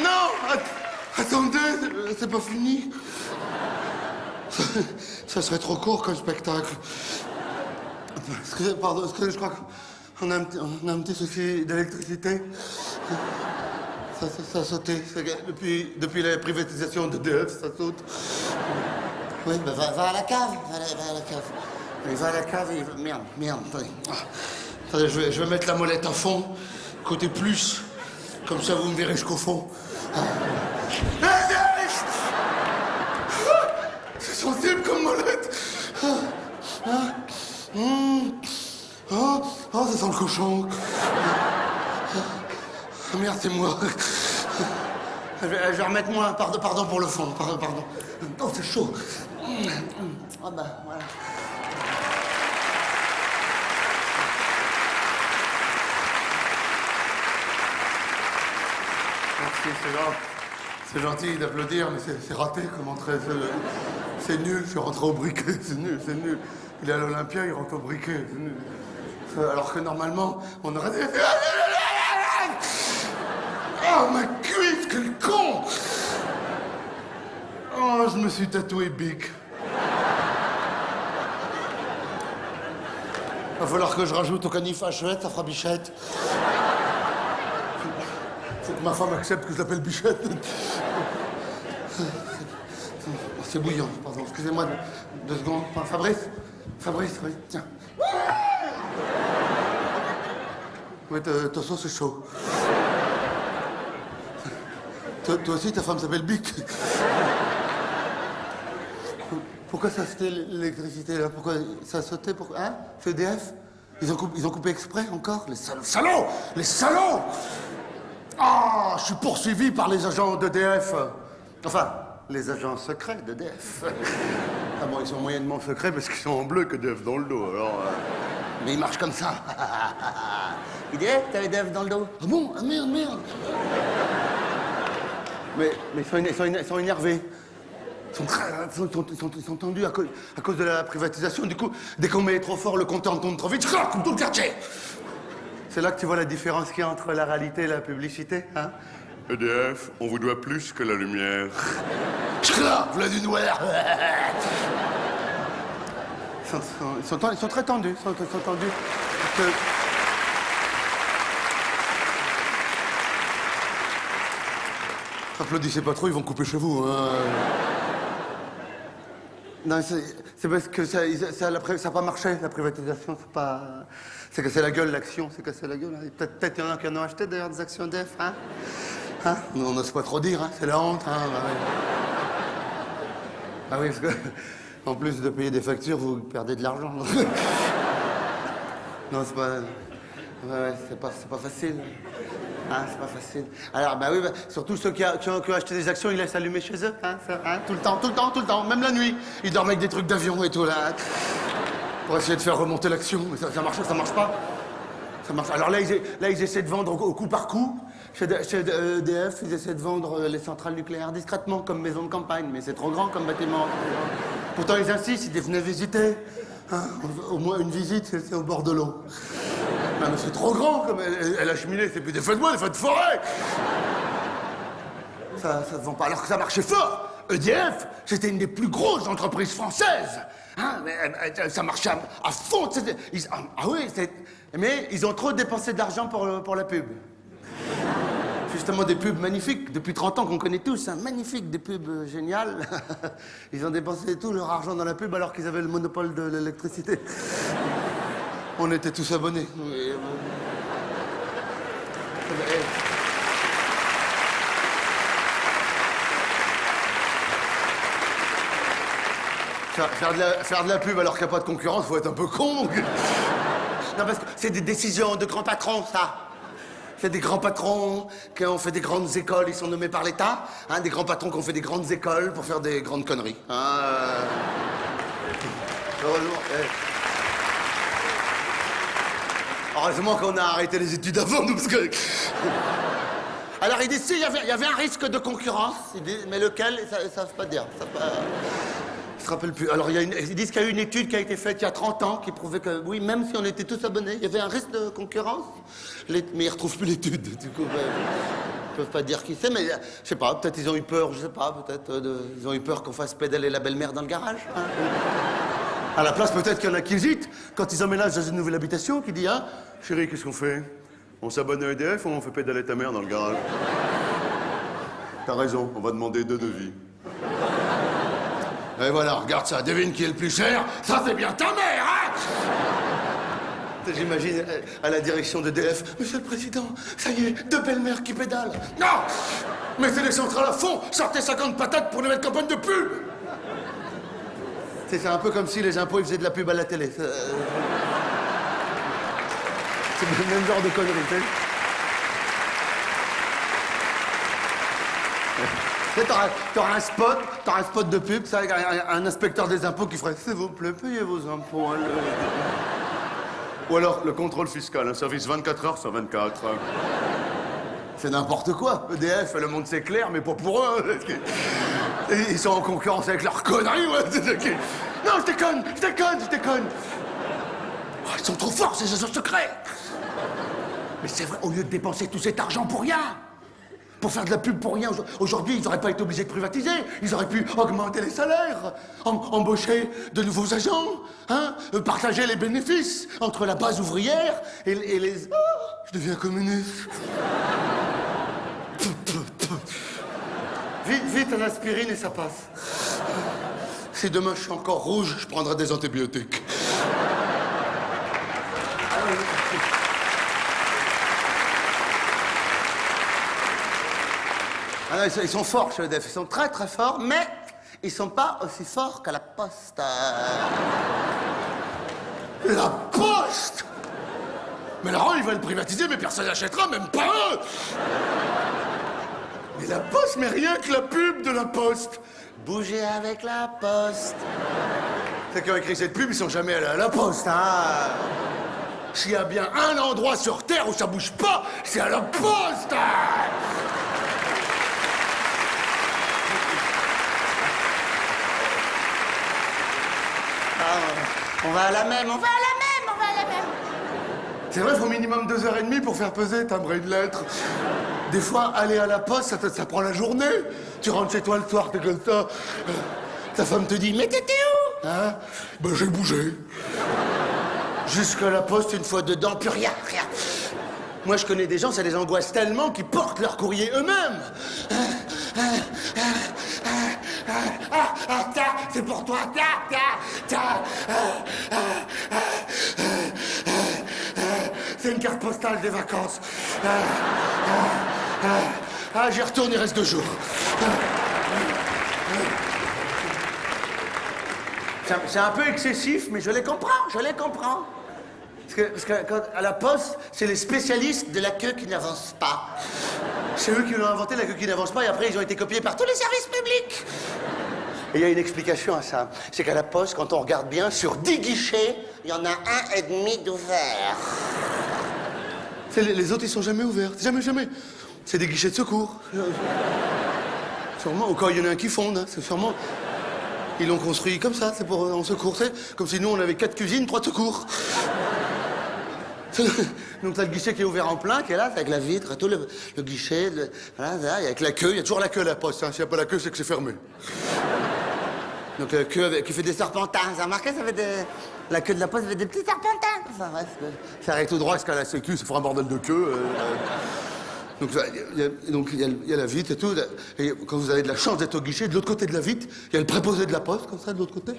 Non, attendez, c'est pas fini. Ça serait trop court comme spectacle. Excusez, pardon, excusez, je crois qu'on a un petit souci d'électricité. Ça a sauté. Depuis la privatisation d'EDF, ça saute. Oui, ben va à la cave. Va à la cave. Oui, va à la cave et... Merde, attendez. Attendez, je vais mettre la molette à fond, côté plus. Comme ça, vous me verrez jusqu'au fond. C'est sensible comme molette. Oh, ça sent le cochon. Merde, c'est moi. Je vais remettre moins. Pardon pour le fond. Pardon. Oh, c'est chaud. Ah bah, voilà. Merci, c'est gentil d'applaudir, mais c'est raté comme entrée. C'est nul, je suis rentré au briquet, c'est nul. Il est à l'Olympia, il rentre au briquet, c'est nul. Alors que normalement, on aurait dit... Oh, ma cuisse, quel con! Oh, je me suis tatoué Bic. Va falloir que je rajoute au canif Hachette, ça fera Bichette. Faut que ma femme accepte que je l'appelle Bichette. C'est bouillant, pardon, excusez-moi 2 secondes. Fabrice, oui, tiens. Oui, ta sauce est chaud. Toi aussi, ta femme s'appelle Bic. Pourquoi ça a sauté l'électricité, là? Pourquoi ça a sauté? Hein? C'est EDF? Ils ont coupé exprès, encore? Les salauds! Les salauds! Ah, je suis poursuivi par les agents d'EDF. Enfin, les agents secrets d'EDF. Ah bon, ils sont moyennement secrets parce qu'ils sont en bleu que d'EDF dans le dos, alors... Mais ils marchent comme ça. EDF, t'as EDF dans le dos? Ah bon? Ah merde. Mais ils sont énervés. Ils sont tendus à cause de la privatisation. Du coup, dès qu'on met trop fort, le compteur tourne trop vite, comme tout le quartier. C'est là que tu vois la différence qu'il y a entre la réalité et la publicité, hein? EDF, on vous doit plus que la lumière. Voilà du noir. Ils sont très tendus. Ils sont tendus. Parce que... Applaudissez pas trop, ils vont couper chez vous. Hein. Non, c'est parce que ça n'a pas marché, la privatisation. C'est cassé la gueule, l'action. C'est cassé la gueule. Hein. Peut-être qu'il y en a qui en ont acheté, d'ailleurs, des actions d'EDF. Hein? On n'ose pas trop dire, hein. C'est la honte. Hein. Bah oui, parce que, en plus de payer des factures, vous perdez de l'argent. Non, c'est pas... Ouais, c'est pas facile. Hein, c'est pas facile. Alors, bah oui, surtout ceux qui ont acheté des actions, ils laissent allumer chez eux, hein, tout le temps, même la nuit. Ils dorment avec des trucs d'avion et tout, là. Pour essayer de faire remonter l'action. Mais ça marche pas. Ça marche. Alors là, ils essaient de vendre au coup par coup. Chez EDF, ils essaient de vendre les centrales nucléaires discrètement, comme maison de campagne. Mais c'est trop grand comme bâtiment. Pourtant, ils insistent, ils venaient visiter. Hein, au moins une visite, c'est au bord de l'eau. Non, mais c'est trop grand, comme elle a cheminé, c'est plus des feux de bois, des feux de forêt. Ça se vend pas, alors que ça marchait fort. EDF, c'était une des plus grosses entreprises françaises. Hein, mais, ça marchait à fond. Mais ils ont trop dépensé d'argent pour la pub. Justement, des pubs magnifiques, depuis 30 ans qu'on connaît tous, hein, magnifiques, des pubs géniales. Ils ont dépensé tout leur argent dans la pub alors qu'ils avaient le monopole de l'électricité. On était tous abonnés. Faire de la pub alors qu'il n'y a pas de concurrence, faut être un peu con. Non, parce que c'est des décisions de grands patrons, ça. C'est des grands patrons qui ont fait des grandes écoles, ils sont nommés par l'État. Hein, des grands patrons qui ont fait des grandes écoles pour faire des grandes conneries. Heureusement qu'on a arrêté les études avant, nous, parce que... Alors, ils disent, si, il y avait un risque de concurrence, mais lequel, ils ne savent pas dire. Ils se rappellent plus. Alors, ils disent qu'il y a eu une étude qui a été faite il y a 30 ans qui prouvait que, oui, même si on était tous abonnés, il y avait un risque de concurrence. Mais ils ne retrouvent plus l'étude, du coup. peuvent pas dire qui c'est, mais je sais pas, peut-être ils ont eu peur, je sais pas, peut-être ils ont eu peur qu'on fasse pédaler la belle-mère dans le garage. Hein. À la place, peut-être qu'il y en a qui hésitent quand ils emménagent dans une nouvelle habitation, qui dit « Ah, chérie, qu'est-ce qu'on fait? On s'abonne à EDF ou on fait pédaler ta mère dans le garage ?» T'as raison, on va demander 2 devis. Et voilà, regarde ça, devine qui est le plus cher. Ça, c'est bien ta mère, hein? J'imagine à la direction d'EDF. Monsieur le Président, ça y est, 2 belles-mères qui pédalent. Non! Mettez les centrales à fond, sortez 50 patates pour nous mettre campagne de pub. C'est un peu comme si les impôts ils faisaient de la pub à la télé. C'est le même genre de conneries, tu sais. T'auras un spot de pub, ça, avec un inspecteur des impôts qui ferait « S'il vous plaît, payez vos impôts. » Ou alors le contrôle fiscal, un service 24 heures sur 24. C'est n'importe quoi. EDF, le monde c'est clair, mais pas pour eux. Ils sont en concurrence avec leurs conneries, ouais. Non, je déconne. Oh, ils sont trop forts, ces agents secrets. Mais c'est vrai, au lieu de dépenser tout cet argent pour rien, pour faire de la pub pour rien. Aujourd'hui, ils n'auraient pas été obligés de privatiser. Ils auraient pu augmenter les salaires, embaucher de nouveaux agents, hein, partager les bénéfices entre la base ouvrière et les... Oh, je deviens communiste. Vite, un aspirine et ça passe. Si demain je suis encore rouge, je prendrai des antibiotiques. Ah non, ils sont forts chez EDF, ils sont très très forts, mais ils sont pas aussi forts qu'à la Poste. La Poste! Mais Laurent, ils veulent privatiser, mais personne n'achètera, même pas eux! Mais la Poste, mais rien que la pub de la Poste. Bougez avec la Poste. Ceux qui ont écrit cette pub, ils sont jamais allés à la Poste, hein. S'il y a bien un endroit sur Terre où ça bouge pas, c'est à la Poste, hein. On va à la même. C'est vrai, il faut au minimum 2h30 pour faire peser, timbrer une lettre. Des fois, aller à la poste, ça prend la journée. Tu rentres chez toi le soir, t'es comme ça. Ta femme te dit, mais t'étais où? Hein? Ben, j'ai bougé. Jusqu'à la poste, une fois dedans, plus rien. Moi, je connais des gens, ça les angoisse tellement qu'ils portent leur courrier eux-mêmes. Tiens, c'est pour toi, tiens. C'est une carte postale des vacances. J'y retourne, il reste 2 jours. C'est un peu excessif, mais je les comprends. Parce que quand, à la Poste, c'est les spécialistes de la queue qui n'avance pas. C'est eux qui l'ont inventé, la queue qui n'avance pas, et après, ils ont été copiés par tous les services publics. Et il y a une explication à ça. C'est qu'à la Poste, quand on regarde bien, sur 10 guichets, il y en a 1,5 d'ouverts. Les autres, ils sont jamais ouverts. Jamais. C'est des guichets de secours. Sûrement, ou quand il y en a un qui fonde, hein, c'est sûrement... Ils l'ont construit comme ça, c'est pour en secours, c'est comme si nous, on avait 4 cuisines, 3 secours. Donc t'as le guichet qui est ouvert en plein, qui est là, avec la vitre, tout le guichet, voilà, avec la queue. Il y a toujours la queue à la Poste, hein. S'il n'y a pas la queue, c'est que c'est fermé. Donc la queue qui fait des serpentins, ça a remarqué, ça fait des... La queue de la Poste fait des petits serpentins. Enfin, ouais, ça arrive tout droit jusqu'à la sécu, ça fera un bordel de queue. Donc il y a la vitre et tout. Et quand vous avez de la chance d'être au guichet, de l'autre côté de la vitre, il y a le préposé de la Poste, comme ça, de l'autre côté,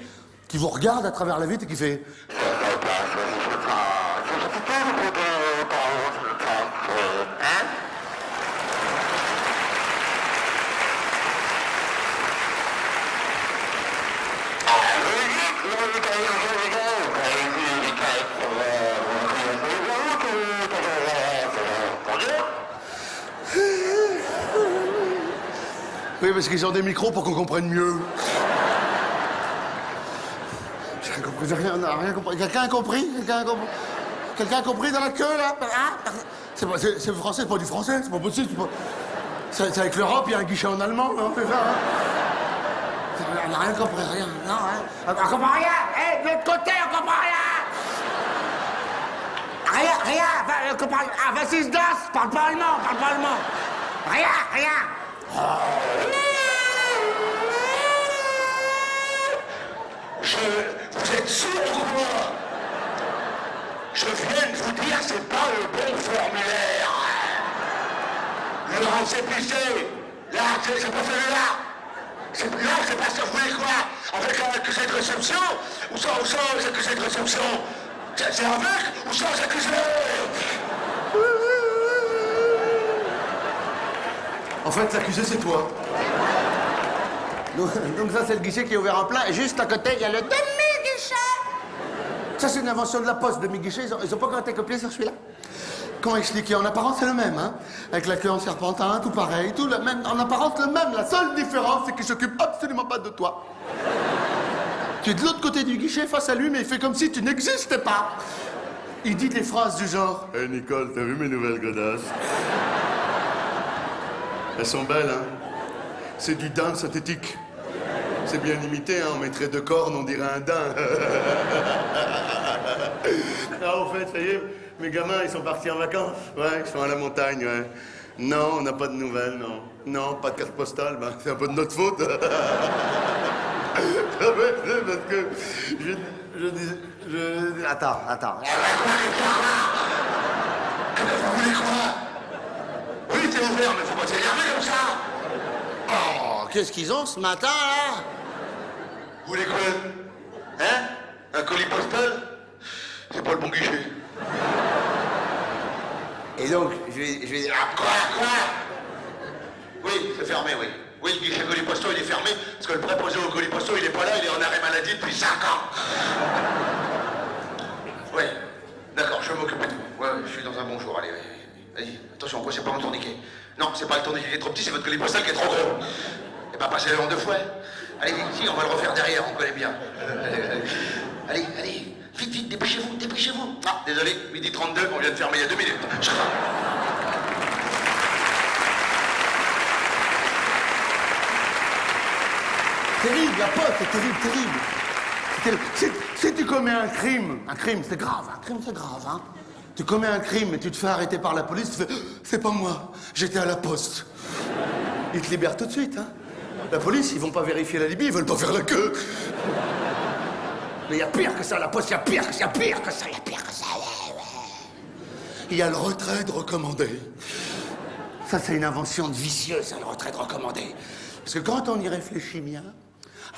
qui vous regarde à travers la vitre et qui fait... Oui, parce qu'ils ont des micros pour qu'on comprenne mieux. J'ai rien compris. Quelqu'un a compris? Quelqu'un a compris dans la queue, là? C'est français, c'est pas du français, c'est pas possible. C'est avec l'Europe, il y a un guichet en allemand, non? C'est ça, hein? On n'a rien compris, rien. Non, hein? On comprend rien! Hé, de l'autre côté, on comprend rien! Rien! On comprend rien! Ah, vas-y, se danse! Parle pas allemand! Rien. Vous êtes sourd ou quoi? Je viens de vous dire, c'est pas le bon formulaire. Le récépissé, là, c'est pas celui-là. Là, c'est pas ça, vous voulez quoi? Avec un accusé de réception ou sans accusé de réception? C'est avec ou sans accusé? En fait, l'accusé, c'est toi. Donc ça, c'est le guichet qui est ouvert en plein. Et juste à côté, il y a le demi-guichet. Ça, c'est une invention de la Poste, demi-guichet. Ils ont pas encore été copiés sur celui-là. Comment expliquer? En apparence, c'est le même, hein. Avec la queue en serpentin, tout pareil, tout le même. En apparence, le même. La seule différence, c'est qu'il s'occupe absolument pas de toi. Tu es de l'autre côté du guichet face à lui, mais il fait comme si tu n'existais pas. Il dit des phrases du genre... Hé Nicole, t'as vu mes nouvelles godasses? Elles sont belles, hein? C'est du daim synthétique. C'est bien limité, hein? On mettrait 2 cornes, on dirait un daim. Ah, au fait, ça y est, mes gamins, ils sont partis en vacances. Ouais, ils sont à la montagne, ouais. Non, on n'a pas de nouvelles, non. Non, pas de carte postale, ben, c'est un peu de notre faute. Parce que je... Attends. Vous voulez quoi? Oui, c'est ouvert, mais faut pas s'énerver comme ça. Oh, qu'est-ce qu'ils ont ce matin, là? Vous voulez quoi? Hein? Un colis postal? C'est pas le bon guichet. Et donc, je vais dire... Ah, quoi? Oui, c'est fermé, oui. Oui, le guichet colis postaux, il est fermé, parce que le préposé au colis postaux, il est pas là, il est en arrêt maladie depuis 5 ans. Oui, d'accord, je vais m'occuper de vous. Ouais, je suis dans un bon jour, allez. Vas-y, attention, quoi, c'est pas mon tourniquet. Non, c'est pas le tourniquet qui est trop petit, c'est votre colis postal qui est trop gros. Et bah, passez-le en 2 fois. Allez, si, on va le refaire derrière, on connaît bien. Allez, vite, dépêchez-vous. Ah, désolé, 12h32, on vient de fermer il y a 2 minutes. Terrible, la Poste, c'est terrible. Si tu commets un crime, c'est grave, hein. Tu commets un crime et tu te fais arrêter par la police, tu fais « C'est pas moi, j'étais à la Poste ». Ils te libèrent tout de suite, hein. La police, ils vont pas vérifier la Libye, ils veulent pas faire la queue. Mais il y a pire que ça, la Poste, il y a pire que ça. Il y a le retrait de recommandé. Ça, c'est une invention de vicieux, ça, le retrait de recommandé. Parce que quand on y réfléchit bien,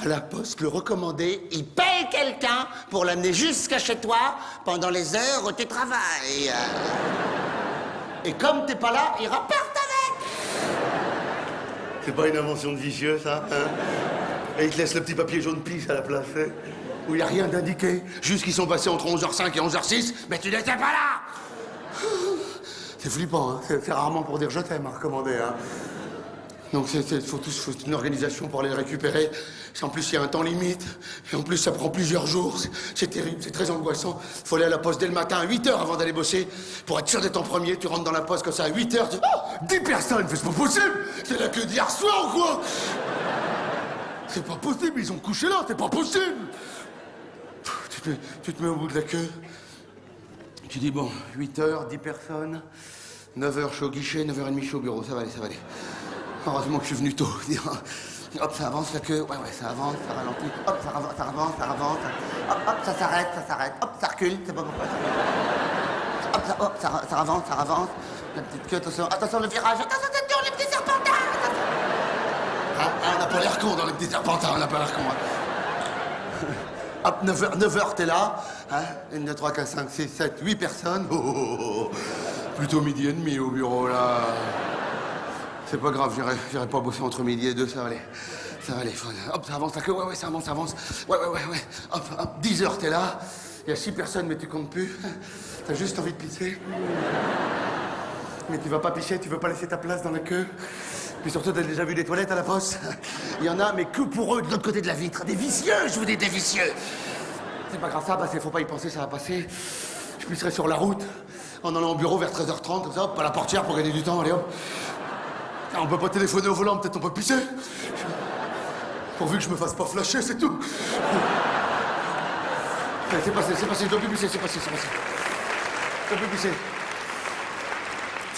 à la Poste, le recommandé, il paye quelqu'un pour l'amener jusqu'à chez toi pendant les heures où tu travailles. Et comme t'es pas là, il repart avec. C'est pas une invention de vicieux, ça, hein? Et ils te laissent le petit papier jaune pisse à la place, hein? Où il n'y a rien d'indiqué. Juste qu'ils sont passés entre 11h05 et 11h06, mais tu n'étais pas là. C'est flippant, hein. C'est rarement pour dire je t'aime, à recommander, hein. Donc faut une organisation pour aller le récupérer. En plus, il y a un temps limite. Et en plus, ça prend plusieurs jours. C'est terrible, c'est très angoissant. Faut aller à la Poste dès le matin, à 8h avant d'aller bosser. Pour être sûr d'être en premier, tu rentres dans la Poste comme ça à 8h. Tu dis, oh, 10 personnes, c'est pas possible. C'est la queue d'hier soir ou quoi? C'est pas possible, ils ont couché là, c'est pas possible. Tu te mets au bout de la queue. Tu dis, bon, 8h, 10 personnes. 9h, je suis au guichet, 9h30, je suis au bureau. Ça va aller. Heureusement que je suis venu tôt. Hop, ça avance la queue. Ouais, ça avance, ça ralentit. Hop, ça avance. Hop, ça s'arrête. Hop, ça recule. C'est pas pourquoi. Hop, ça avance. La petite queue, attention, le virage. Attention, les petits serpentins. On n'a pas l'air con dans les petits serpentins, on n'a pas l'air con. Hop, 9h, t'es là. 1, 2, 3, 4, 5, 6, 7, 8 personnes. Oh. Plutôt 12h30 au bureau, là. C'est pas grave, j'irai pas bosser entre midi et 2, ça va aller. Hop, ça avance, ouais, ça avance. Ouais. Hop, 10h, t'es là. Il y a 6 personnes, mais tu comptes plus. T'as juste envie de pisser. Mais tu vas pas pisser, tu veux pas laisser ta place dans la queue. Puis surtout, t'as déjà vu des toilettes à la Poste? Il y en a, mais que pour eux, de l'autre côté de la vitre. Des vicieux, je vous dis, des vicieux. C'est pas grave, ça va passer, faut pas y penser, ça va passer. Je pisserai sur la route, en allant au bureau vers 13h30, comme ça, hop, à la portière pour gagner du temps, allez hop. On peut pas téléphoner au volant, peut-être on peut pisser. Pourvu que je me fasse pas flasher, c'est tout. C'est passé, je dois plus pisser, c'est passé. Je dois plus pisser.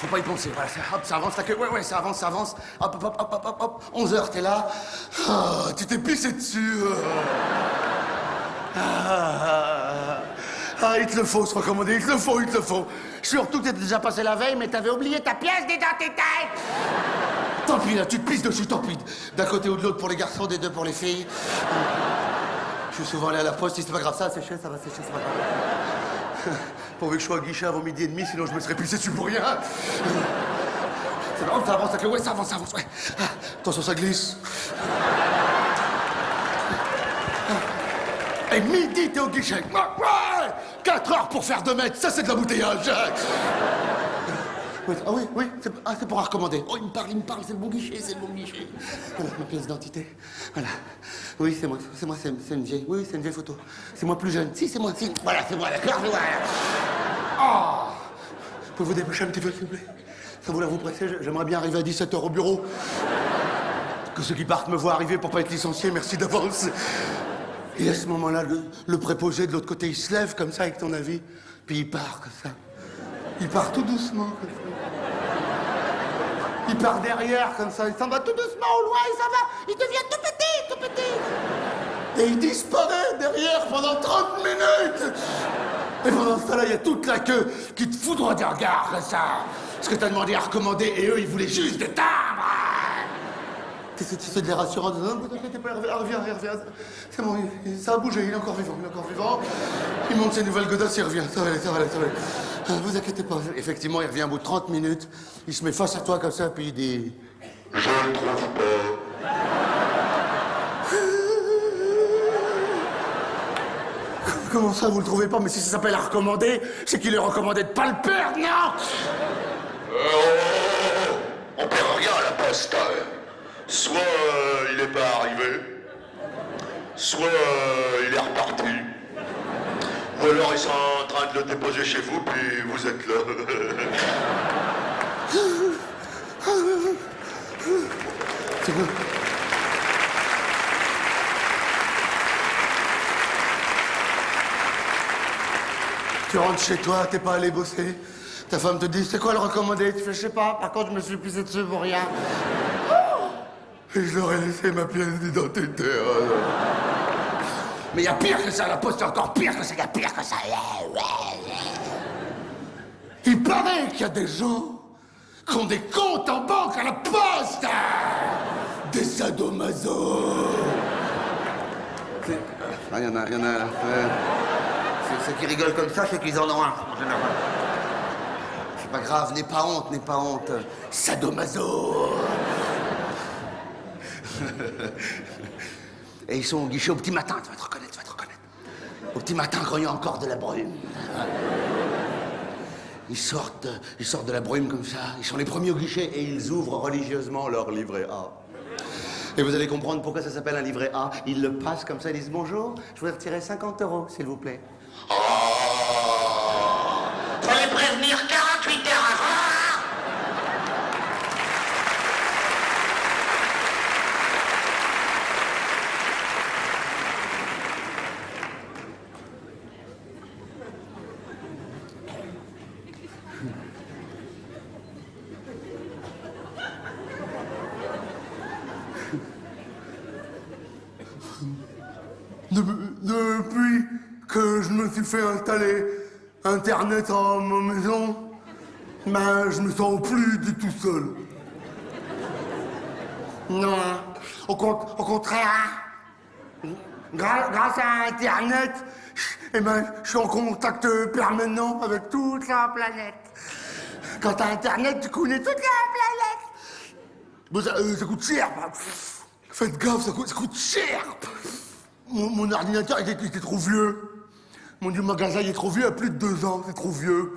faut pas y penser. Voilà, hop, ça avance, la queue. Ouais, ça avance, ça avance. Hop, hop, hop, hop, hop, hop. 11 heures, t'es là. Ah, tu t'es pissé dessus. Ah, il te le faut, se recommander, il te le faut, il te le faut. Surtout que t'étais déjà passé la veille, mais t'avais oublié ta pièce d'identité. Tant pis, là, tu te pisses dessus, tant pis. D'un côté ou de l'autre pour les garçons, des deux pour les filles. Je suis souvent allé à la poste, si c'est pas grave, ça va sécher, ça va sécher, c'est pas grave. Pourvu que je sois au guichet avant midi et demi, sinon je me serais pissé dessus pour rien. C'est bon, ça avance, ouais, ça avance, ouais. Ah, attention, ça glisse. Et midi, t'es au guichet. Ouais, 4 heures pour faire 2 mètres, ça c'est de l'embouteillage. Oui, ah oui, c'est pour recommander. Oh, il me parle, c'est le bon guichet, Voilà, ma pièce d'identité. Voilà. Oui, c'est moi, c'est une vieille. Oui, c'est une vieille photo. C'est moi plus jeune. Si, c'est moi, si. Voilà, c'est moi, d'accord, voilà. Oh! Pouvez-vous dépêcher un petit peu, s'il vous plaît? Ça vous vous pressez, j'aimerais bien arriver à 17h au bureau. Que ceux qui partent me voient arriver pour pas être licencié, merci d'avance. Et à ce moment-là, le préposé de l'autre côté, il se lève comme ça avec ton avis, puis il part comme ça. Il part tout doucement comme ça. Il part derrière comme ça, il s'en va tout doucement au loin, il s'en va, il devient tout petit. Et il disparaît derrière pendant 30 minutes. Et pendant ce temps-là, il y a toute la queue qui te foudroie des regards comme ça. Parce que t'as demandé à recommander et eux, ils voulaient juste des timbres. C'est de les rassurants. Non, vous inquiétez pas, il revient. C'est bon, ça a bougé, il est encore vivant. Il monte ses nouvelles godasses, il revient. Ça va aller. Vous inquiétez pas. Effectivement, il revient au bout de 30 minutes. Il se met face à toi comme ça, puis il dit... Je ne trouve pas. Comment ça, vous le trouvez pas? Mais si ça s'appelle à recommander, c'est qu'il est recommandé de pas le perdre, non? On perd rien à la poste. Soit il n'est pas arrivé, soit il est reparti. Ou alors ils sont en train de le déposer chez vous, puis vous êtes là. C'est bon. Tu rentres chez toi, t'es pas allé bosser. Ta femme te dit, c'est quoi le recommandé? Tu fais, je sais pas, par contre, je me suis pissé dessus pour rien. Et je leur ai laissé ma pièce d'identité. Mais il y a pire que ça, la poste, c'est encore pire que ça, il y a pire que ça. Il paraît qu'il y a des gens qui ont des comptes en banque à la poste. Des sadomaso. Il y en a. Ceux qui rigolent comme ça, c'est qu'ils en ont un, en général. C'est pas grave, n'aie pas honte. Sadomaso. Et ils sont au guichet au petit matin, tu vas te reconnaître. Au petit matin, quand il y a encore de la brume. Ils sortent de la brume comme ça, ils sont les premiers au guichet et ils ouvrent religieusement leur livret A. Et vous allez comprendre pourquoi ça s'appelle un livret A. Ils le passent comme ça, ils disent bonjour, je voudrais retirer 50 €, s'il vous plaît. Oh, fallait prévenir 48 heures avant. Depuis que je me suis fait installer Internet à ma maison, ben, je me sens plus du tout seul. Non, au contraire, grâce à Internet, Eh ben, je suis en contact permanent avec toute la planète. quand t'as Internet, tu connais toute la planète. Bon, ça coûte cher. Bah. Faites gaffe, ça coûte cher. Mon ordinateur il était trop vieux. Mon Dieu, magasin il est trop vieux, il a plus de 2 ans, c'est trop vieux.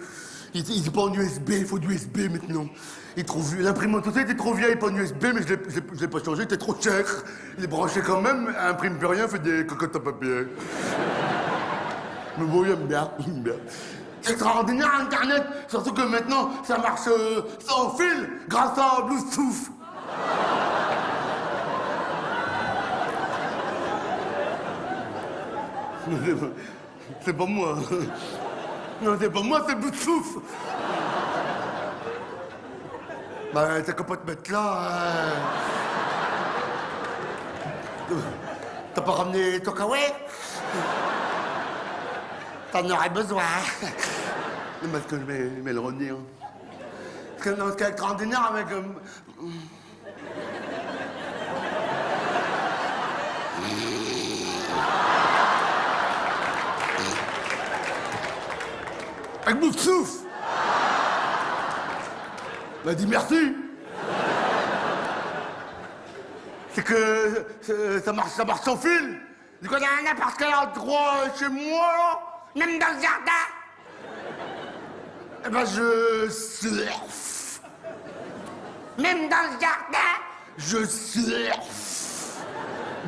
Il est pas en USB, il faut du USB maintenant. Il est trop vieux. L'imprimante aussi était trop vieille, pas en USB, mais je l'ai pas changé, il était trop cher. Il est branché quand même, imprime plus rien, fait des cocottes à papier. Mais bon, il aime bien. C'est extraordinaire Internet, surtout que maintenant ça marche sans fil, grâce à Bluetooth. C'est pas moi. Non, c'est pas moi, c'est Bluetooth. Bah, t'as qu'à pas te mettre là, hein. T'as pas ramené ton kawaii? T'en aurais besoin. Parce que je vais le revenir. Parce que dans ce cas extraordinaire avec... Avec mon souffle. M'a dit merci. C'est que ça marche sans fil. Du coup, à n'importe quel endroit chez moi, là, même dans le jardin, eh ben je surfe. Même dans le jardin, je surfe.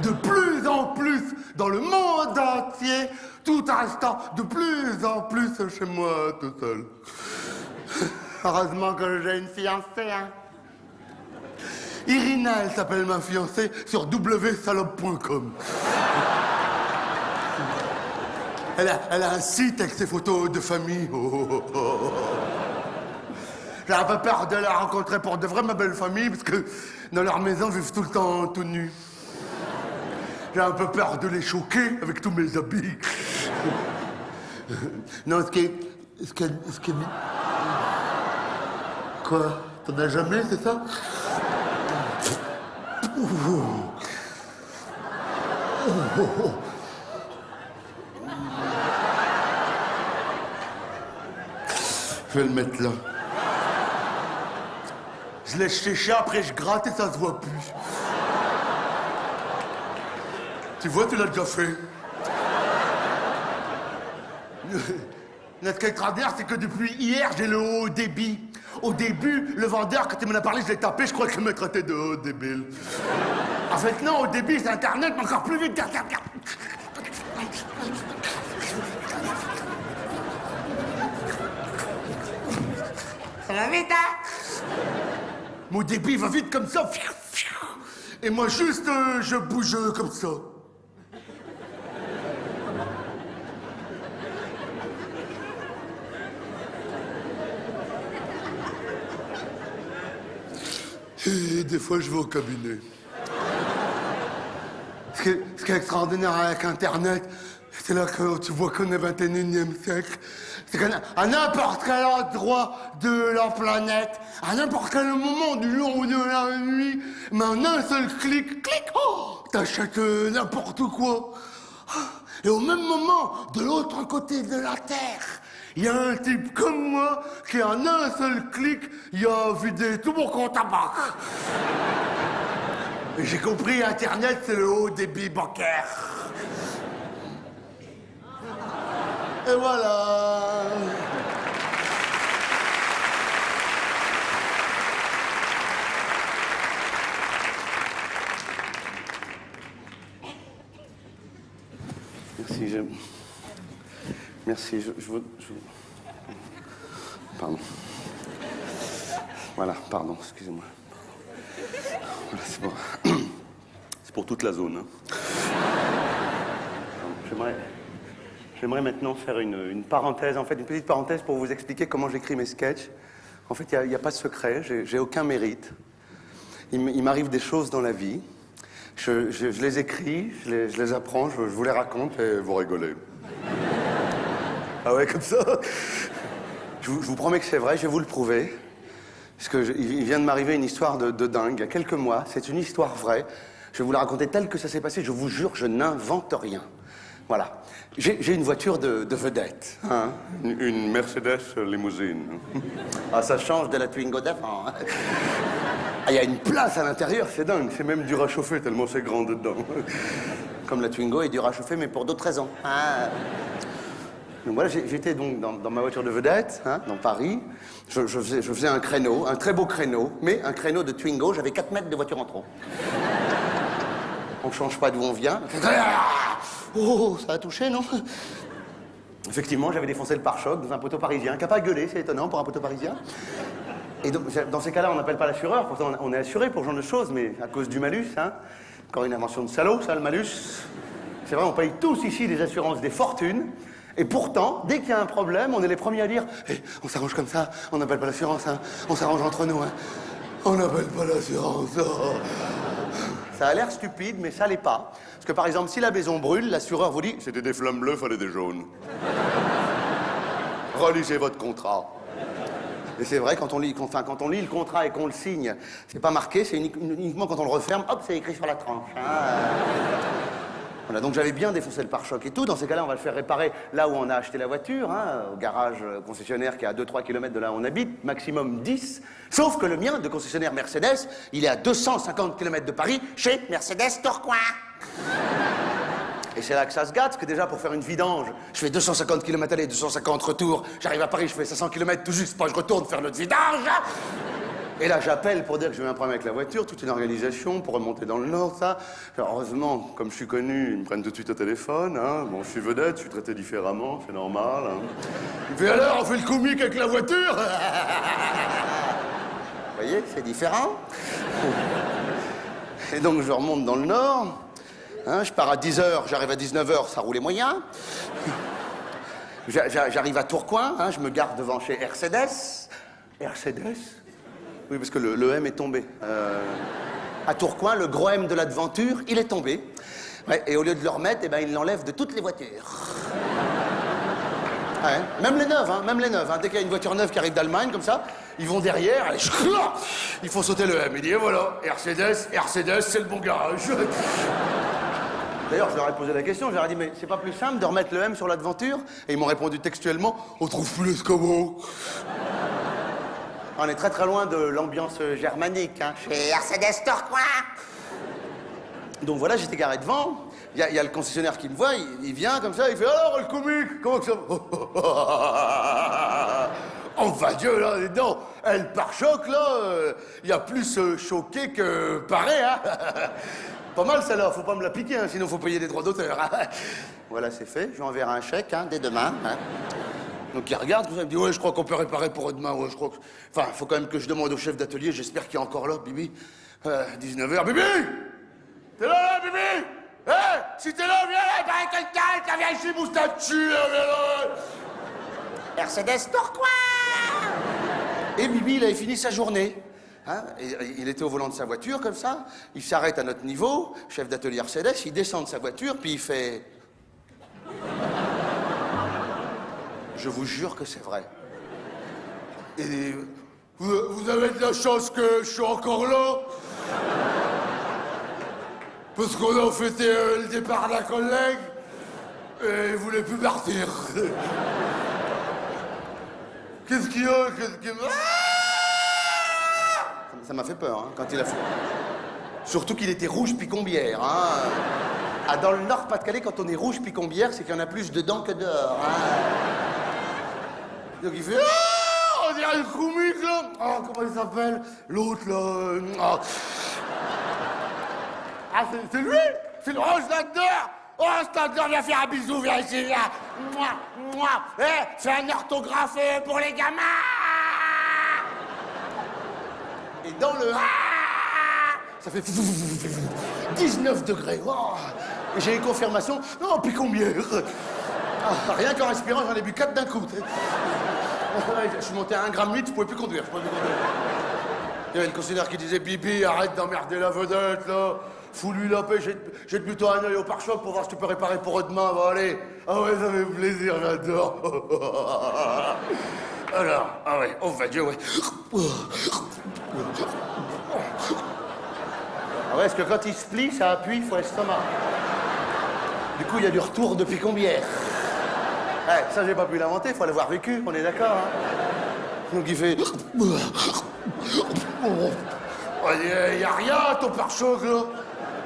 De plus en plus dans le monde entier, tout instant, de plus en plus chez moi, tout seul. Heureusement que j'ai une fiancée, hein. Irina, elle s'appelle ma fiancée sur wsalope.com. Elle a un site avec ses photos de famille. J'ai un peu peur de la rencontrer pour de vrai, ma belle famille, parce que dans leur maison, ils vivent tout le temps tout nus. J'ai un peu peur de les choquer avec tous mes habits. Non, ce qui est... Quoi? T'en as jamais, c'est ça? Je vais le mettre là. Je lèche séché, après je gratte et ça se voit plus. Tu vois, tu l'as déjà fait. Ce qui est extraordinaire, c'est que depuis hier, j'ai le haut débit. Au début, le vendeur, quand il m'en a parlé, je l'ai tapé, je crois qu'il me traitait de haut débile. En fait, non, au débit, c'est Internet, mais encore plus vite. Regarde. Ça va vite, hein? Mon débit va vite comme ça. Et moi, juste, je bouge comme ça. Et des fois, je vais au cabinet. Ce qui est extraordinaire avec Internet, c'est là que tu vois qu'on est 21e siècle. C'est qu'à n'importe quel endroit de la planète, à n'importe quel moment du jour ou de la nuit, mais en un seul clic, oh, t'achètes n'importe quoi. Et au même moment, de l'autre côté de la Terre, il y a un type comme moi qui, en un seul clic, il a vidé tout mon compte à banque. Et j'ai compris, Internet, c'est le haut débit bancaire. Et voilà. Merci, Merci, Pardon. Voilà, pardon, excusez-moi. Voilà, c'est bon. C'est pour toute la zone. Hein. J'aimerais maintenant faire une parenthèse, en fait, une petite parenthèse pour vous expliquer comment j'écris mes sketchs. En fait, il n'y a pas de secret, j'ai aucun mérite. Il m'arrive des choses dans la vie. Je les écris, je les apprends, je vous les raconte et vous rigolez. Ah ouais, comme ça? Je vous promets que c'est vrai, je vais vous le prouver. Parce qu'il vient de m'arriver une histoire de dingue, il y a quelques mois. C'est une histoire vraie. Je vais vous la raconter telle que ça s'est passé. Je vous jure, je n'invente rien. Voilà. J'ai une voiture de vedette. Hein, une Mercedes limousine. Ah, ça change de la Twingo d'avant. Hein. Ah, il y a une place à l'intérieur, c'est dingue. C'est même dur à chauffer tellement c'est grand dedans. Comme la Twingo est dur à chauffer, mais pour d'autres raisons. Ah. Donc voilà, j'étais donc dans ma voiture de vedette, hein, dans Paris. Je faisais un créneau, un très beau créneau, mais un créneau de Twingo, j'avais 4 mètres de voiture en trop. On change pas d'où on vient. Oh, ça a touché, non? Effectivement, j'avais défoncé le pare-choc dans un poteau parisien, qui n'a pas gueulé, c'est étonnant pour un poteau parisien. Et donc, dans ces cas-là, on n'appelle pas l'assureur, pourtant on est assuré pour ce genre de choses, mais à cause du malus, hein. Encore une invention de salaud, ça, le malus. C'est vrai, on paye tous ici des assurances, des fortunes. Et pourtant, dès qu'il y a un problème, on est les premiers à dire hey, on s'arrange comme ça, on n'appelle pas l'assurance, hein, on s'arrange entre nous. Hein. On n'appelle pas l'assurance. Oh. Ça a l'air stupide, mais ça l'est pas. Parce que par exemple, si la maison brûle, l'assureur vous dit « C'était des flammes bleues, fallait des jaunes. » Relisez votre contrat. Et c'est vrai, quand on lit le contrat et qu'on le signe, c'est pas marqué, c'est uniquement quand on le referme, hop, c'est écrit sur la tranche. Hein. Voilà, donc j'avais bien défoncé le pare-choc et tout. Dans ces cas-là, on va le faire réparer là où on a acheté la voiture, hein, au garage concessionnaire qui est à 2-3 km de là où on habite, maximum 10. Sauf que le mien, de concessionnaire Mercedes, il est à 250 km de Paris, chez Mercedes Tourcoing. Et c'est là que ça se gâte, parce que déjà, pour faire une vidange, je fais 250 km aller, 250 retour. J'arrive à Paris, je fais 500 km tout juste, pas je retourne faire notre vidange. Et là, j'appelle pour dire que j'ai eu un problème avec la voiture, toute une organisation pour remonter dans le Nord, ça. Alors, heureusement, comme je suis connu, ils me prennent tout de suite au téléphone. Hein. Bon, je suis vedette, je suis traité différemment, c'est normal. Hein. Il fait alors, on fait le comique avec la voiture. Vous voyez, c'est différent. Et donc, je remonte dans le Nord. Hein, je pars à 10h, j'arrive à 19h, ça roulait moyen. J'arrive à Tourcoing, hein, je me garde devant chez Mercedes. Mercedes? Oui, parce que le M est tombé. À Tourcoing, le gros M de l'aventure, il est tombé. Ouais, et au lieu de le remettre, eh ben, il l'enlève de toutes les voitures. Ouais, même les neuves, hein, même les neuves. Hein. Dès qu'il y a une voiture neuve qui arrive d'Allemagne, comme ça, ils vont derrière, allez, ils font sauter le M. Il dit, et voilà, Mercedes, c'est le bon garage. D'ailleurs, je leur ai posé la question, je leur ai dit, mais c'est pas plus simple de remettre le M sur l'aventure? Et ils m'ont répondu textuellement, On trouve plus l'escabeau. on est très très loin de l'ambiance germanique, hein, chez Mercedes Tourcoing. Donc voilà, j'étais garé devant, il y a le concessionnaire qui me voit, il vient comme ça, il fait, alors le comique, comment que ça va? Oh, va Dieu, là, dedans, elle pare-choc, là, il y a plus choqué que paré, hein. Pas mal celle-là, faut pas me la piquer, hein, sinon faut payer des droits d'auteur. Hein. Voilà, c'est fait, je lui enverrai un chèque, hein, dès demain. Hein. Donc il regarde, il me dit, ouais, je crois qu'on peut réparer pour demain, ouais, je crois que... Enfin, faut quand même que je demande au chef d'atelier, j'espère qu'il est encore là, Bibi. 19h, Bibi! T'es là, Bibi? Si t'es là, viens là, il paraît quelqu'un, viens ici, moustachu, là, viens là! Mercedes Tourcoing! Et Bibi, il avait fini sa journée. Hein, et il était au volant de sa voiture, comme ça. Il s'arrête à notre niveau, chef d'atelier Mercedes, il descend de sa voiture, puis il fait... Je vous jure que c'est vrai. Et vous avez de la chance que je suis encore là. Parce qu'on a fêté le départ d'un collègue et il voulait plus partir. Qu'est-ce qu'il y a? Ça m'a fait peur, hein, quand il a fait... Surtout qu'il était rouge picombière, hein. Ah, dans le Nord-Pas-de-Calais, quand on est rouge picombière, c'est qu'il y en a plus dedans que dehors, hein. Donc il fait... on dirait le comique, là. Oh, comment il s'appelle? L'autre, là... Ah, c'est lui? C'est le Rose là-dedans. Oh, Standard, viens faire un bisou, viens ici, viens. Moi. Fais un orthographe pour les gamins. Et dans le... Ça fait 19 degrés. Oh. Et j'ai eu confirmation. Oh, picombière. Ah, rien qu'en respirant, j'en ai bu 4 d'un coup. Je suis monté à 1,8 g, je pouvais plus conduire. Il y avait le concessionnaire qui disait, Bibi, arrête d'emmerder la vedette, là. Fous-lui la paix, jette plutôt un œil au pare-choc pour voir si tu peux réparer pour demain. Bon, allez. Ah ouais, ça fait plaisir, j'adore. Alors, ah ouais, oh, va Dieu, ouais. Ah ouais, parce que quand il se plie, ça appuie, il faut l'estomac. Du coup, il y a du retour de picombière. Ouais, ça, j'ai pas pu l'inventer, il faut l'avoir vécu, on est d'accord, hein. Donc il fait... Il y a rien à ton pare-choc, là.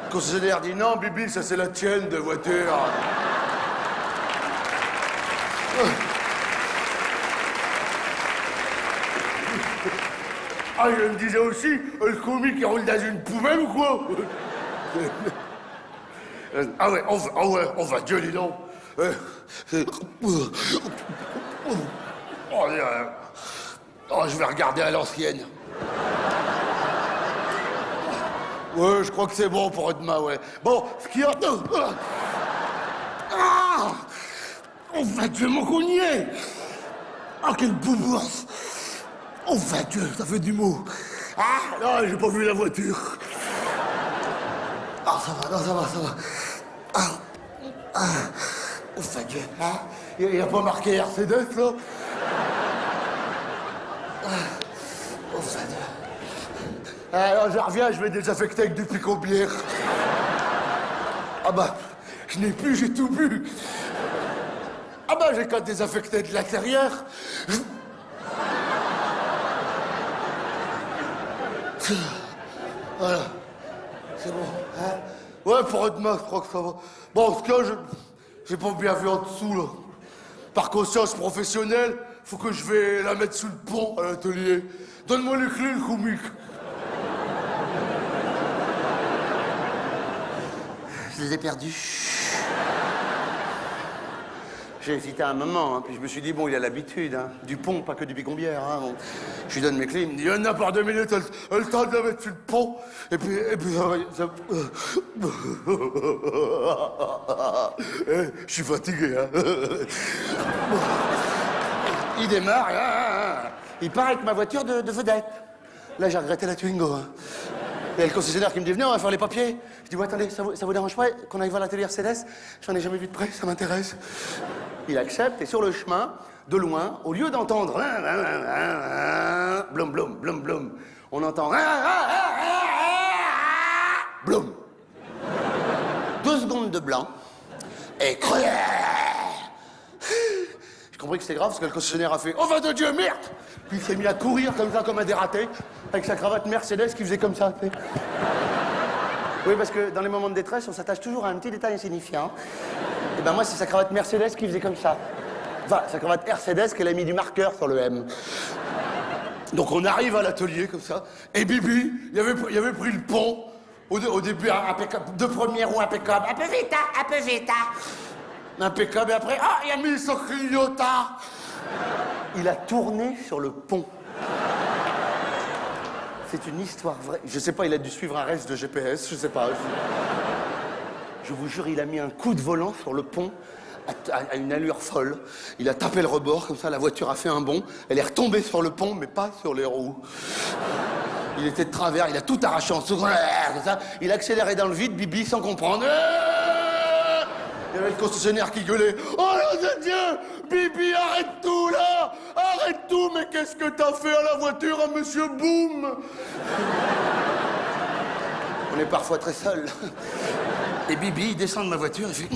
Le concessionnaire dit, non, Bibi, ça c'est la tienne de voiture. Ah, il me disait aussi, le comique, il roule dans une poubelle ou quoi? Ah ouais, on va, Dieu, dis donc. Oh, je vais regarder à l'ancienne. Ouais, je crois que c'est bon pour demain, ouais. Bon, ce qu'il y a... Ah, oh, va Dieu, mon cogné. Ah, quelle boubourse. Oh, va Dieu, ça fait du mot. Ah, non, j'ai pas vu la voiture. Ah, ça va, non, ça va, ça va. Ouf, Dieu, hein. Il n'y a pas marqué Mercedes, là. Ouf, Dieu. Alors, je reviens, je vais désaffecter avec du pico-bière. Ah bah, je n'ai plus, j'ai tout bu. Ah bah, j'ai qu'à désaffecter de l'intérieur. Voilà. C'est bon, hein? Ouais, pour demain, je crois que ça va. Bon, en tout cas, j'ai pas bien vu en dessous, là. Par conscience professionnelle, faut que je vais la mettre sous le pont à l'atelier. Donne-moi les clés, le comique. Je les ai perdus. J'ai hésité un moment, hein, puis je me suis dit, bon, il a l'habitude, hein, du pont, pas que du bicombière. Hein, bon. Je lui donne mes clés, il me dit, Il y en a par 2 minutes, elle le temps de la mettre sur le pont. Et puis ça... Je suis fatigué, hein. il démarre, il part avec ma voiture de vedette. Là, j'ai regretté la Twingo. Hein. Il y a le concessionnaire qui me dit, venez, on va faire les papiers. Je dis, ouais, attendez, ça vous dérange pas qu'on aille voir l'atelier Mercedes? J'en ai jamais vu de près, ça m'intéresse. Il accepte, et sur le chemin, de loin, au lieu d'entendre blum, blum, blum, blum, on entend blum. 2 secondes de blanc, et j'ai compris que c'était grave, parce que le concessionnaire a fait « Oh, va de Dieu, merde !» Puis il s'est mis à courir comme ça, comme un dératé, avec sa cravate Mercedes qui faisait comme ça, tu sais. Oui, parce que dans les moments de détresse, on s'attache toujours à un petit détail insignifiant. Et ben moi, c'est sa cravate Mercedes qui faisait comme ça. Enfin, sa cravate Mercedes qu'elle a mis du marqueur sur le M. Donc on arrive à l'atelier, comme ça, et Bibi, il avait pris le pont, au début, impeccable, de première roue impeccable, un peu vite, hein, un peu vite, hein. Impeccable, et après, ah, il a mis son clignotard. Il a tourné sur le pont. C'est une histoire vraie. Je sais pas, il a dû suivre un reste de GPS, je sais pas. Je vous jure, il a mis un coup de volant sur le pont à une allure folle. Il a tapé le rebord, comme ça, la voiture a fait un bond. Elle est retombée sur le pont, mais pas sur les roues. Il était de travers, il a tout arraché en seconde. Comme ça. Il a accéléré dans le vide, Bibi, sans comprendre. Il y avait le concessionnaire qui gueulait. Oh là de Dieu! Bibi, arrête tout là! Arrête tout! Mais qu'est-ce que t'as fait à la voiture, à Monsieur Boom? On est parfois très seuls. Et Bibi, il descend de ma voiture, il fait...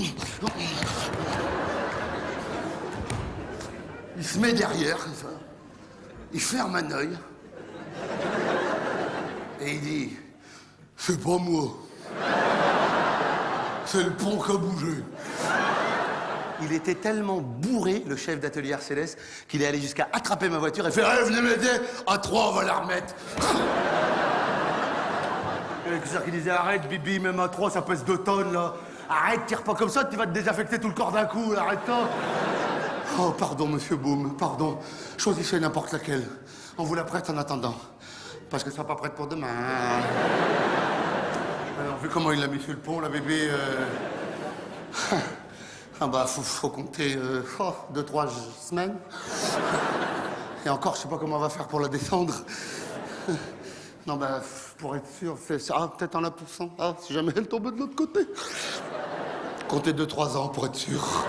Il se met derrière, comme ça. Il ferme un œil. Et il dit... C'est pas moi. C'est le pont qui a bougé. Il était tellement bourré, le chef d'atelier Mercedes, qu'il est allé jusqu'à attraper ma voiture et faire Allez, venez m'aider. À 3, on va la remettre. C'est ça qui disait arrête Bibi, même à 3 ça pèse 2 tonnes là. Arrête, tire pas comme ça, tu vas te désaffecter tout le corps d'un coup, arrête-toi. Oh pardon monsieur Boom, pardon. Choisissez n'importe laquelle. On vous la prête en attendant. Parce qu'elle sera pas prête pour demain. Alors vu comment il l'a mis sur le pont, la bébé... Ah bah faut compter 2-3 semaines. Et encore, je sais pas comment on va faire pour la descendre. Non bah, pour être sûr, fais ça. Ah, peut-être en la poussant. Ah, si jamais elle tombe de l'autre côté. Comptez 2-3 ans pour être sûr.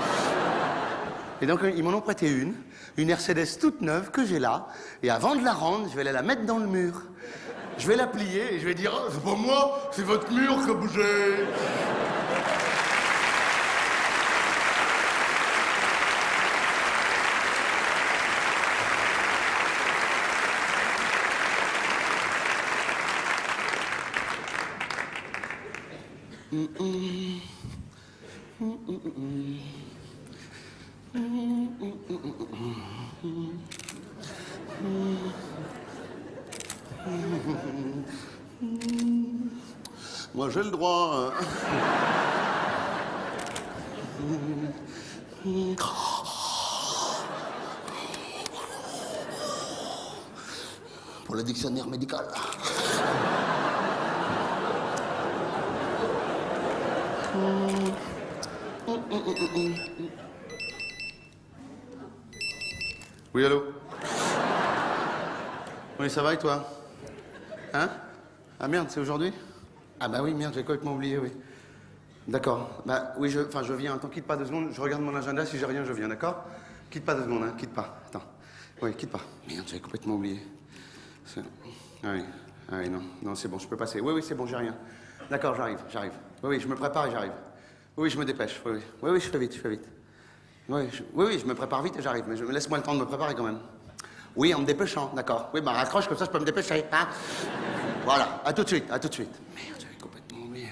Et donc, ils m'en ont prêté une Mercedes toute neuve que j'ai là. Et avant de la rendre, je vais aller la mettre dans le mur. Je vais la plier et je vais dire, oh, C'est pas moi, c'est votre mur qui a bougé. Moi, j'ai le droit. Pour le dictionnaire médical. Oui, allô? Oui, ça va et toi? Hein? Ah merde, c'est aujourd'hui? Ah bah oui, merde, j'ai complètement oublié, oui. D'accord. Bah oui, je viens. Attends, quitte pas 2 secondes. Je regarde mon agenda. Si j'ai rien, je viens, d'accord? Quitte pas 2 secondes, hein. Quitte pas. Attends. Oui, quitte pas. Merde, j'avais complètement oublié. Ah oui. Ah oui, non. Non, c'est bon, je peux passer. Oui, c'est bon, j'ai rien. D'accord, j'arrive. Oui, je me prépare et j'arrive. Oui, je me dépêche. Oui, je fais vite. Oui, je me prépare vite et j'arrive. Mais laisse-moi le temps de me préparer quand même. Oui, en me dépêchant, d'accord. Oui, bah raccroche, comme ça je peux me dépêcher, hein. Voilà, à tout de suite. Merde, j'avais complètement oublié.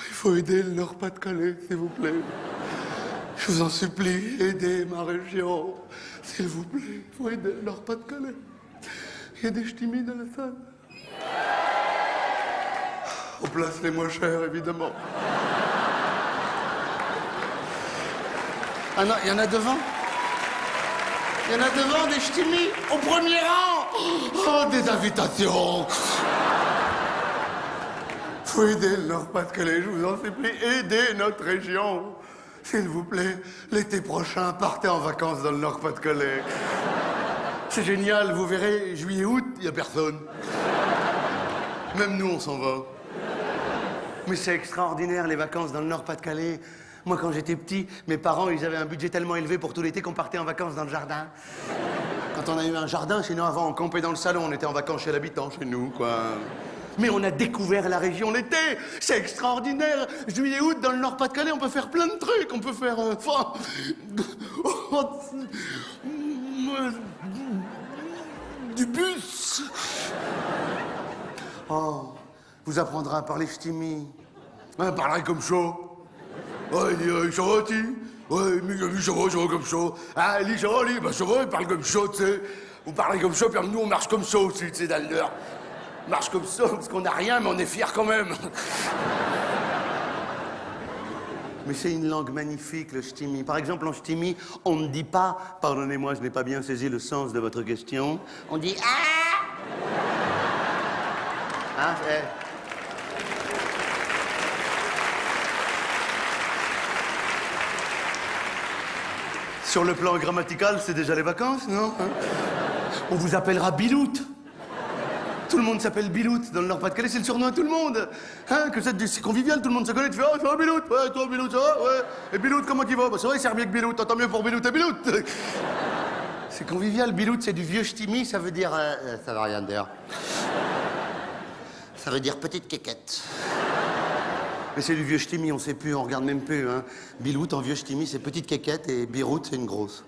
Il faut aider le Nord-Pas-de-Calais, s'il vous plaît. Je vous en supplie, aidez ma région. S'il vous plaît, il faut aider le Nord-Pas-de-Calais. Il y a des ch'timis dans la salle. On place les moins chers, évidemment. Ah non, il y en a devant? Il y en a devant, des ch'timis, au premier rang! Oh, des invitations. Faut aider le Nord-Pas-de-Calais, je vous en supplie. Aidez notre région. S'il vous plaît, l'été prochain, partez en vacances dans le Nord-Pas-de-Calais. C'est génial, vous verrez, juillet, août, il n'y a personne. Même nous, on s'en va. Mais c'est extraordinaire, les vacances dans le Nord-Pas-de-Calais. Moi, quand j'étais petit, mes parents, ils avaient un budget tellement élevé pour tout l'été qu'on partait en vacances dans le jardin. Quand on a eu un jardin, sinon avant, on campait dans le salon, on était en vacances chez l'habitant, chez nous, quoi. Mais on a découvert la région l'été. C'est extraordinaire. Juillet, août, dans le Nord-Pas-de-Calais, on peut faire plein de trucs. On peut faire... du bus. Oh, vous apprendrez à parler ch'timi. Ouais, parlerait comme chaud. Ouais, il charoti. Ouais, mais ça va comme chaud. Ah, il charoti, bah ça va, il parle comme chaud, tu sais. Vous parlez comme chaud, puis nous, on marche comme ça aussi, tu sais, dans le Nord. On marche comme ça, parce qu'on n'a rien, mais on est fiers quand même. Mais c'est une langue magnifique, le ch'timi. Par exemple, en ch'timi, on ne dit pas « Pardonnez-moi, je n'ai pas bien saisi le sens de votre question ». On dit « Ah !» Hein, Sur le plan grammatical, c'est déjà les vacances, non? Hein? On vous appellera Bilout. Tout le monde s'appelle Bilout. Dans le Nord-Pas-de-Calais, c'est le surnom de tout le monde. Hein? Que c'est convivial, tout le monde se connaît. Tu fais « Oh, ça va, Bilout? Ouais, toi, Bilout, ça va? Ouais. Et Bilout, comment il va? Bah, c'est vrai, il sert bien que Bilout. Tant mieux pour Bilout et Bilout. » C'est convivial. Bilout, c'est du vieux ch'timi. Ça veut dire... ça veut rien dire. Ça veut dire petite quéquette. Mais c'est du vieux ch'timi, on sait plus, on regarde même plus. Hein. Bilout, en vieux ch'timi, c'est petite quéquette et Birout, c'est une grosse.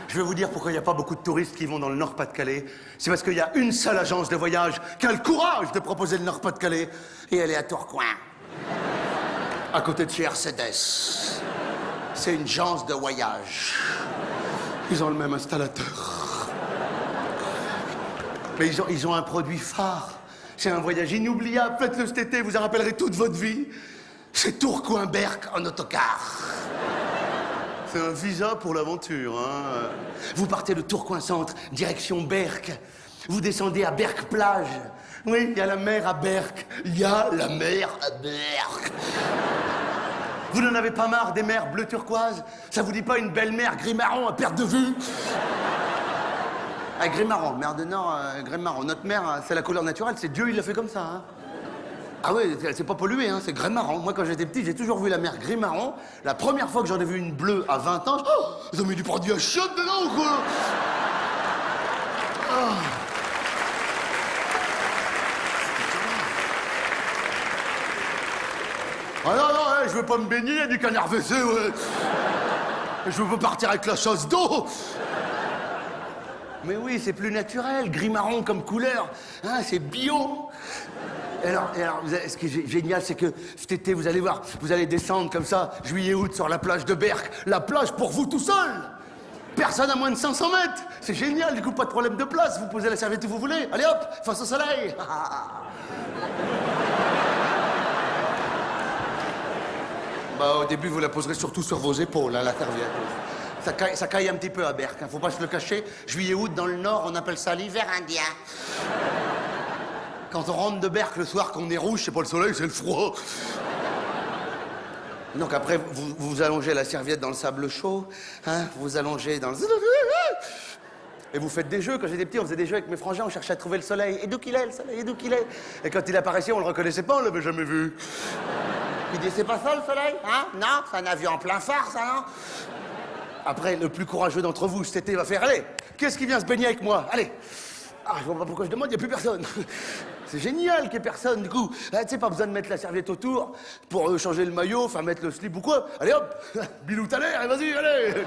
Je vais vous dire pourquoi il n'y a pas beaucoup de touristes qui vont dans le Nord-Pas-de-Calais. C'est parce qu'il y a une seule agence de voyage qui a le courage de proposer le Nord-Pas-de-Calais. Et elle est à Tourcoing. À côté de chez Mercedes. C'est une agence de voyage. Ils ont le même installateur. Mais ils ont un produit phare. C'est un voyage inoubliable. Faites-le cet été, vous en rappellerez toute votre vie. C'est Tourcoing-Berck en autocar. C'est un visa pour l'aventure. Hein. Vous partez de Tourcoing-Centre, direction Berck. Vous descendez à Berck-Plage. Oui, il y a la mer à Berck. Il y a la mer à Berck. Vous n'en avez pas marre des mers bleu turquoise? Ça vous dit pas une belle mer gris-marron à perte de vue? Ah, gris-marron, mer de Nord, gris-marron. Notre mer, c'est la couleur naturelle, c'est Dieu, il l'a fait comme ça. Hein. Ah oui, c'est pas pollué, hein, c'est gris-marron. Moi, quand j'étais petit, j'ai toujours vu la mer gris-marron. La première fois que j'en ai vu une bleue à 20 ans, oh, ils ont mis du produit à chiottes dedans ou quoi? Oh. Ah non, non, je veux pas me baigner, il y a du canard WC, ouais. Je veux pas partir avec la chasse d'eau. Mais oui, c'est plus naturel, gris-marron comme couleur. Hein, c'est bio. Et alors ce qui est génial, c'est que cet été, vous allez voir, vous allez descendre comme ça, juillet-août, sur la plage de Berck. La plage pour vous tout seul. Personne à moins de 500 mètres. C'est génial, du coup, pas de problème de place. Vous posez la serviette où vous voulez. Allez hop, face au soleil. Bah, au début, vous la poserez surtout sur vos épaules, hein, la serviette. Ça caille un petit peu à Berck, hein, faut pas se le cacher. Juillet-août, dans le Nord, on appelle ça l'hiver indien. Quand on rentre de Berck le soir, qu'on est rouge, c'est pas le soleil, c'est le froid. Donc après, vous allongez la serviette dans le sable chaud, hein, vous allongez dans le... Et vous faites des jeux. Quand j'étais petit, on faisait des jeux avec mes frangins, on cherchait à trouver le soleil. Et d'où qu'il est, le soleil, et d'où qu'il est? Et quand il apparaissait, on le reconnaissait pas, on l'avait jamais vu. Il dit, c'est pas ça le soleil, hein? Non, c'est un avion en plein phare, ça, non? Après, le plus courageux d'entre vous, cet été, va faire, allez, qu'est-ce qui vient se baigner avec moi? Allez. Ah, je vois pas pourquoi je demande, il n'y a plus personne. C'est génial qu'il n'y ait personne, du coup. Ah, tu sais, pas besoin de mettre la serviette autour pour changer le maillot, enfin mettre le slip ou quoi. Allez hop, bilou à l'air, et vas-y, allez.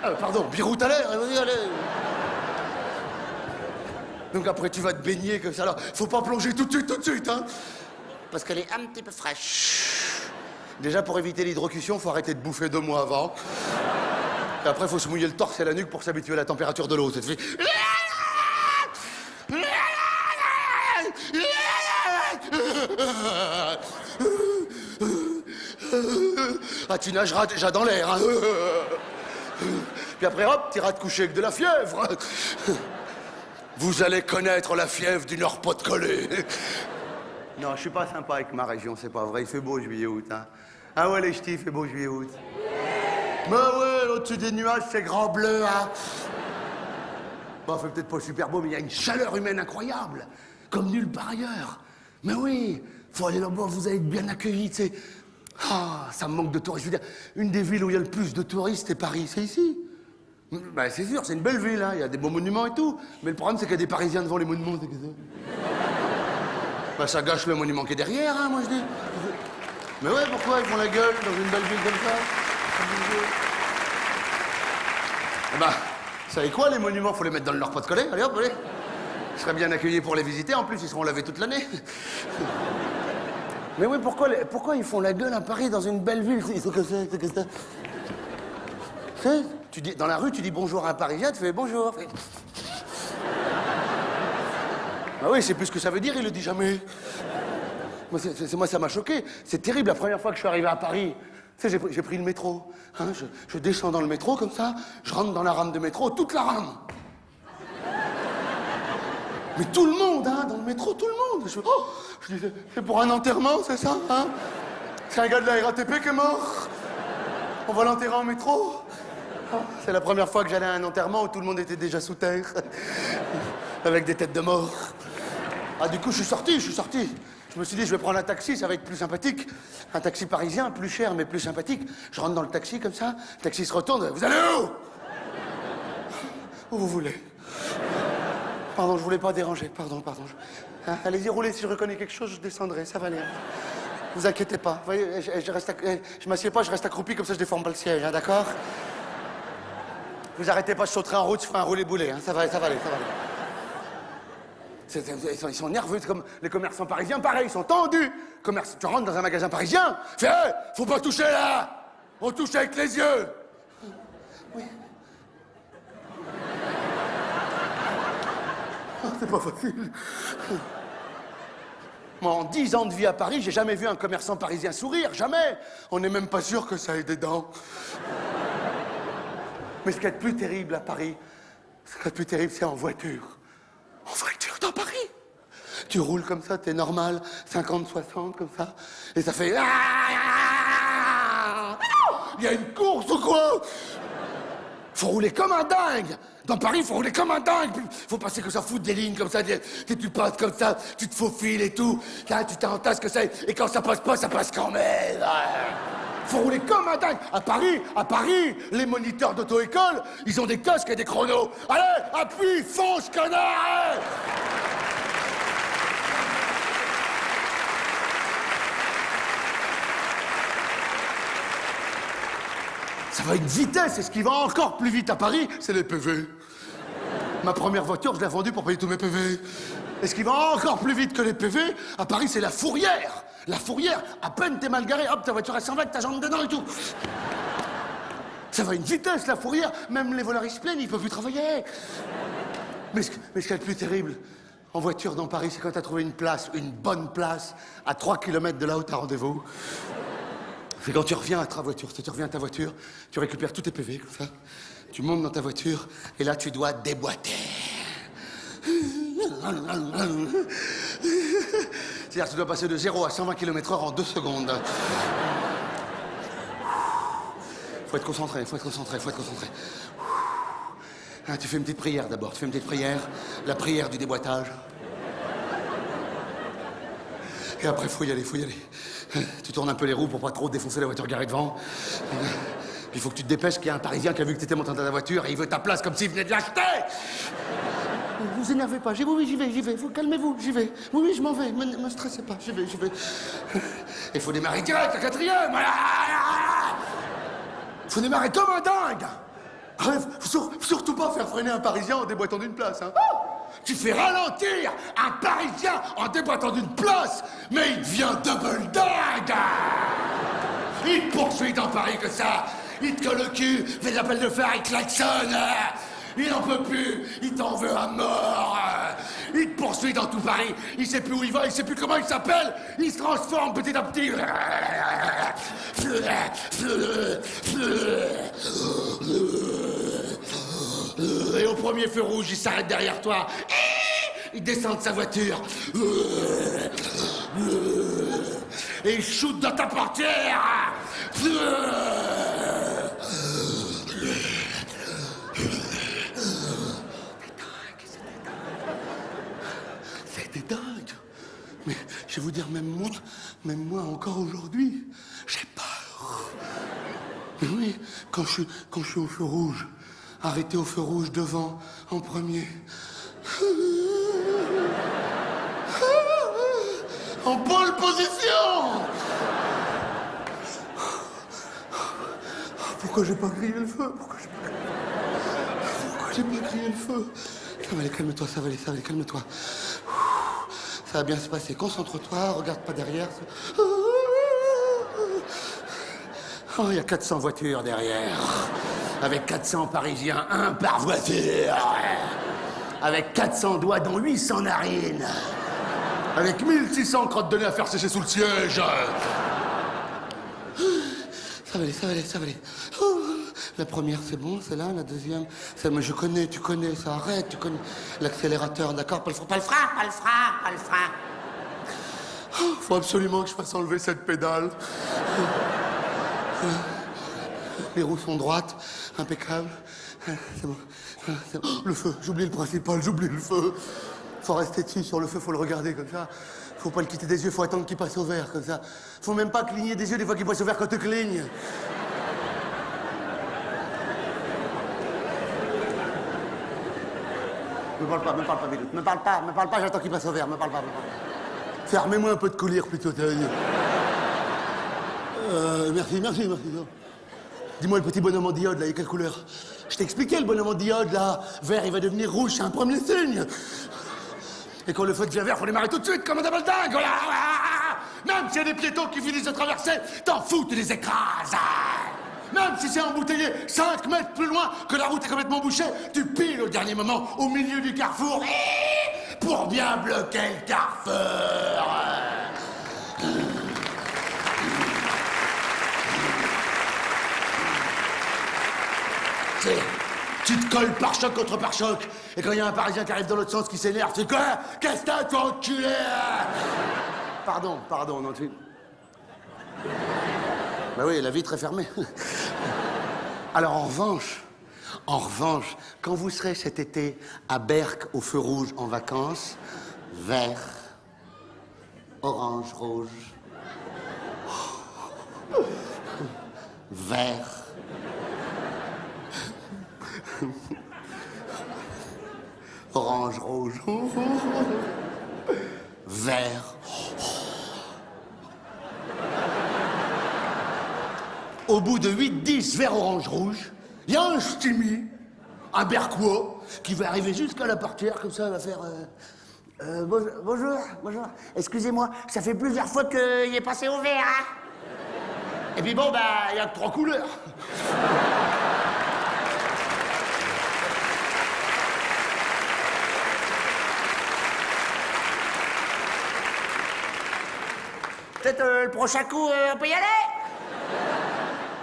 Ah, pardon, biroute à l'air, et vas-y, allez. Donc après, tu vas te baigner comme ça, alors, faut pas plonger tout de suite, hein. Parce qu'elle est un petit peu fraîche. Déjà, pour éviter l'hydrocution, faut arrêter de bouffer 2 mois avant. Et après, faut se mouiller le torse et la nuque pour s'habituer à la température de l'eau. Ça te fait... Ah, tu nageras déjà dans l'air, hein. Puis après, hop, t'iras te coucher avec de la fièvre. Vous allez connaître la fièvre du Nord-Pas-de-Calais. Non, je suis pas sympa avec ma région, c'est pas vrai. Il fait beau juillet-août, hein. Ah ouais, les ch'tis, il fait beau juillet-août. Bah ouais, au-dessus des nuages, c'est grand bleu, hein. Bon, fait peut-être pas super beau, mais il y a une chaleur humaine incroyable. Comme nulle part ailleurs. Mais oui, faut aller là-bas, vous allez être bien accueillis, tu sais. Ah, ça me manque de touristes. Je veux dire, une des villes où il y a le plus de touristes, c'est Paris, c'est ici. Ben, c'est sûr, c'est une belle ville, hein. Il y a des beaux monuments et tout. Mais le problème, c'est qu'il y a des Parisiens devant les monuments, c'est que ça. Ben, ça gâche le monument qui est derrière, hein, moi je dis. Mais ouais, pourquoi ils font la gueule dans une belle ville comme ça? Eh ben, vous savez quoi, les monuments, faut les mettre dans le Nord-Pas-de-Calais. Allez hop, allez. Ils seraient bien accueillis pour les visiter, en plus, ils seront lavés toute l'année. Mais oui, pourquoi ils font la gueule à Paris dans une belle ville? C'est que ça, c'est que ça. Tu sais, tu dis, dans la rue, tu dis bonjour à un Parisien, tu fais bonjour. Ah oui, c'est plus ce que ça veut dire, il le dit jamais. Moi, ça m'a choqué. C'est terrible, la première fois que je suis arrivé à Paris. Tu sais, j'ai pris le métro. Hein, je descends dans le métro, comme ça, je rentre dans la rame de métro, toute la rame. Mais tout le monde, hein, dans le métro, tout le monde. Je dis, c'est pour un enterrement, c'est ça, hein? C'est un gars de la RATP qui est mort. On va l'enterrer en métro. C'est la première fois que j'allais à un enterrement où tout le monde était déjà sous terre. Avec des têtes de mort. Ah, du coup, je suis sorti. Je me suis dit, je vais prendre un taxi, ça va être plus sympathique. Un taxi parisien, plus cher, mais plus sympathique. Je rentre dans le taxi, comme ça. Le taxi se retourne. Vous allez où? Où vous voulez. Pardon, je voulais pas déranger. Pardon. Hein, allez-y, roulez. Si je reconnais quelque chose, je descendrai. Ça va aller. Vous inquiétez pas. Vous voyez, je m'assieds pas, je reste accroupi, comme ça je déforme pas le siège, hein, d'accord? Vous arrêtez pas, je sauterai en route, je ferai un roulé-boulé, hein. Ça va aller. Ils sont nerveux, c'est comme les commerçants parisiens, pareil, ils sont tendus. Tu rentres dans un magasin parisien, fais, hey, faut pas toucher là! On touche avec les yeux! Oui. Oh, c'est pas facile. Moi, en 10 ans de vie à Paris, j'ai jamais vu un commerçant parisien sourire, jamais. On n'est même pas sûr que ça ait des dents. Mais ce qu'il y a de plus terrible à Paris, c'est en voiture. En voiture dans Paris. Tu roules comme ça, t'es normal, 50, 60, comme ça, et ça fait... Il y a une course ou quoi? Faut rouler comme un dingue. Dans Paris, faut rouler comme un dingue. Faut passer que ça, foutre des lignes comme ça, tu passes comme ça, tu te faufiles et tout. Là, tu t'entasses que ça, et quand ça passe pas, ça passe quand même. Faut rouler comme un dingue. À Paris, les moniteurs d'auto-école, ils ont des casques et des chronos. Allez, appuie, fonce, connard! Ça va à une vitesse, et ce qui va encore plus vite à Paris, c'est les PV. Ma première voiture, je l'ai vendue pour payer tous mes PV. Et ce qui va encore plus vite que les PV, à Paris, c'est la fourrière. La fourrière, à peine t'es mal garé, hop, ta voiture elle s'en va avec ta jambe dedans et tout. Ça va à une vitesse, la fourrière. Même les voleurs, ils se plaignent, ils peuvent plus travailler. Mais ce qu'il y a de plus terrible, en voiture dans Paris, c'est quand t'as trouvé une place, une bonne place, à 3 km de là où t'as rendez-vous. C'est quand tu reviens à ta voiture, tu récupères tous tes PV, comme ça. Tu montes dans ta voiture, et là, tu dois déboîter. C'est-à-dire que tu dois passer de 0 à 120 km/h en 2 secondes. Faut être concentré, faut être concentré, faut être concentré. Ah, tu fais une petite prière d'abord, tu fais une petite prière, la prière du déboîtage. Et après, faut y aller, faut y aller. Tu tournes un peu les roues pour pas trop défoncer la voiture garée devant. Puis il faut que tu te dépêches qu'il y a un Parisien qui a vu que t'étais monté dans ta voiture et il veut ta place comme s'il venait de l'acheter. Vous énervez pas, oui, j'y vais, vous calmez-vous, j'y vais. Oui, je m'en vais, me stressez pas, j'y vais. Il faut démarrer direct, la quatrième, voilà. Faut démarrer comme un dingue. Faut surtout pas faire freiner un Parisien en déboîtant d'une place, hein. Tu fais ralentir un Parisien en déboîtant d'une place, mais il devient double dingue. Il te poursuit dans Paris que ça. Il te colle le cul, fait des appels de phare, il klaxonne. Il n'en peut plus, il t'en veut à mort. Il te poursuit dans tout Paris, il sait plus où il va, il sait plus comment il s'appelle. Il se transforme petit à petit. Et au premier feu rouge, il s'arrête derrière toi. Il descend de sa voiture. Et il shoot dans ta portière. C'était dingue. Mais je vais vous dire, même moi encore aujourd'hui, j'ai peur. Mais oui, quand je suis au feu rouge, arrêté au feu rouge devant, en premier. En pole position. Pourquoi j'ai pas crié le feu? Pourquoi j'ai pas crié le feu? Ça va aller, calme-toi, ça va aller, calme-toi. Ça va bien se passer, concentre-toi, regarde pas derrière. Oh, il y a 400 voitures derrière. Avec 400 Parisiens, un par voiture. Avec 400 doigts dont 800 narines. Avec 1600 crottes de nez à faire sécher sous le siège. Ça va aller. Oh, la première, c'est bon, c'est là. La deuxième, c'est... Mais je connais, tu connais, ça arrête, tu connais. L'accélérateur, d'accord, pas le frein. Oh, faut absolument que je fasse enlever cette pédale. Les roues sont droites, impeccable. C'est bon. Le feu, j'oublie le principal, j'oublie le feu. Faut rester dessus, sur le feu, faut le regarder comme ça. Faut pas le quitter des yeux, faut attendre qu'il passe au vert, comme ça. Faut même pas cligner des yeux des fois qu'il passe au vert quand tu clignes. Me parle pas, Bilout. Me parle pas, j'attends qu'il passe au vert, me parle pas. Fermez-moi un peu de collier plutôt, t'as dit. Merci. Dis-moi, le petit bonhomme en diode, là, il est quelle couleur? Je t'ai expliqué, le bonhomme en diode, là. Vert, il va devenir rouge, c'est un premier signe. Et quand le feu devient vert, faut démarrer tout de suite, comme un double dingue, voilà. Même s'il y a des piétons qui finissent de traverser, t'en fous, tu les écrases. Même si c'est embouteillé 5 mètres plus loin, que la route est complètement bouchée, tu piles au dernier moment, au milieu du carrefour, pour bien bloquer le carrefour. Tu te colles pare-choc contre pare-choc. Et quand il y a un Parisien qui arrive dans l'autre sens qui s'énerve, tu dis quoi? Qu'est-ce que t'as, toi, enculé? Pardon, non, tu... Bah oui, la vitre est fermée. Alors, en revanche, quand vous serez cet été à Berck, au feu rouge, en vacances, vert, orange, rouge, vert, orange, rouge, vert. Au bout de 8-10 vert, orange, rouge, il y a un ch'timi, un berquois, qui va arriver jusqu'à la portière, comme ça, il va faire... bonjour. Excusez-moi, ça fait plusieurs fois qu'il est passé au vert, hein? Et puis bon, bah, il y a que 3 couleurs. Peut-être le prochain coup, on peut y aller?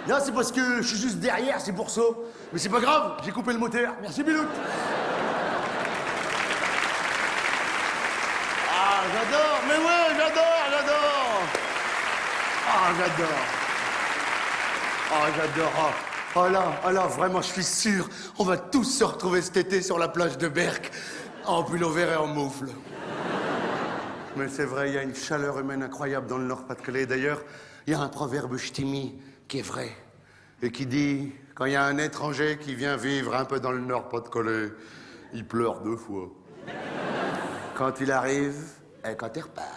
Non, c'est parce que je suis juste derrière, c'est pour ça. Mais c'est pas grave, j'ai coupé le moteur. Merci, Bilout. Ah, j'adore. Ah, j'adore. Oh, j'adore. Oh là, vraiment, je suis sûr, on va tous se retrouver cet été sur la plage de Berck, en pull vert et en moufle. Mais c'est vrai, il y a une chaleur humaine incroyable dans le Nord-Pas-de-Calais. D'ailleurs, il y a un proverbe ch'timi qui est vrai et qui dit, quand il y a un étranger qui vient vivre un peu dans le Nord-Pas-de-Calais, il pleure 2 fois. Quand il arrive et quand il repart.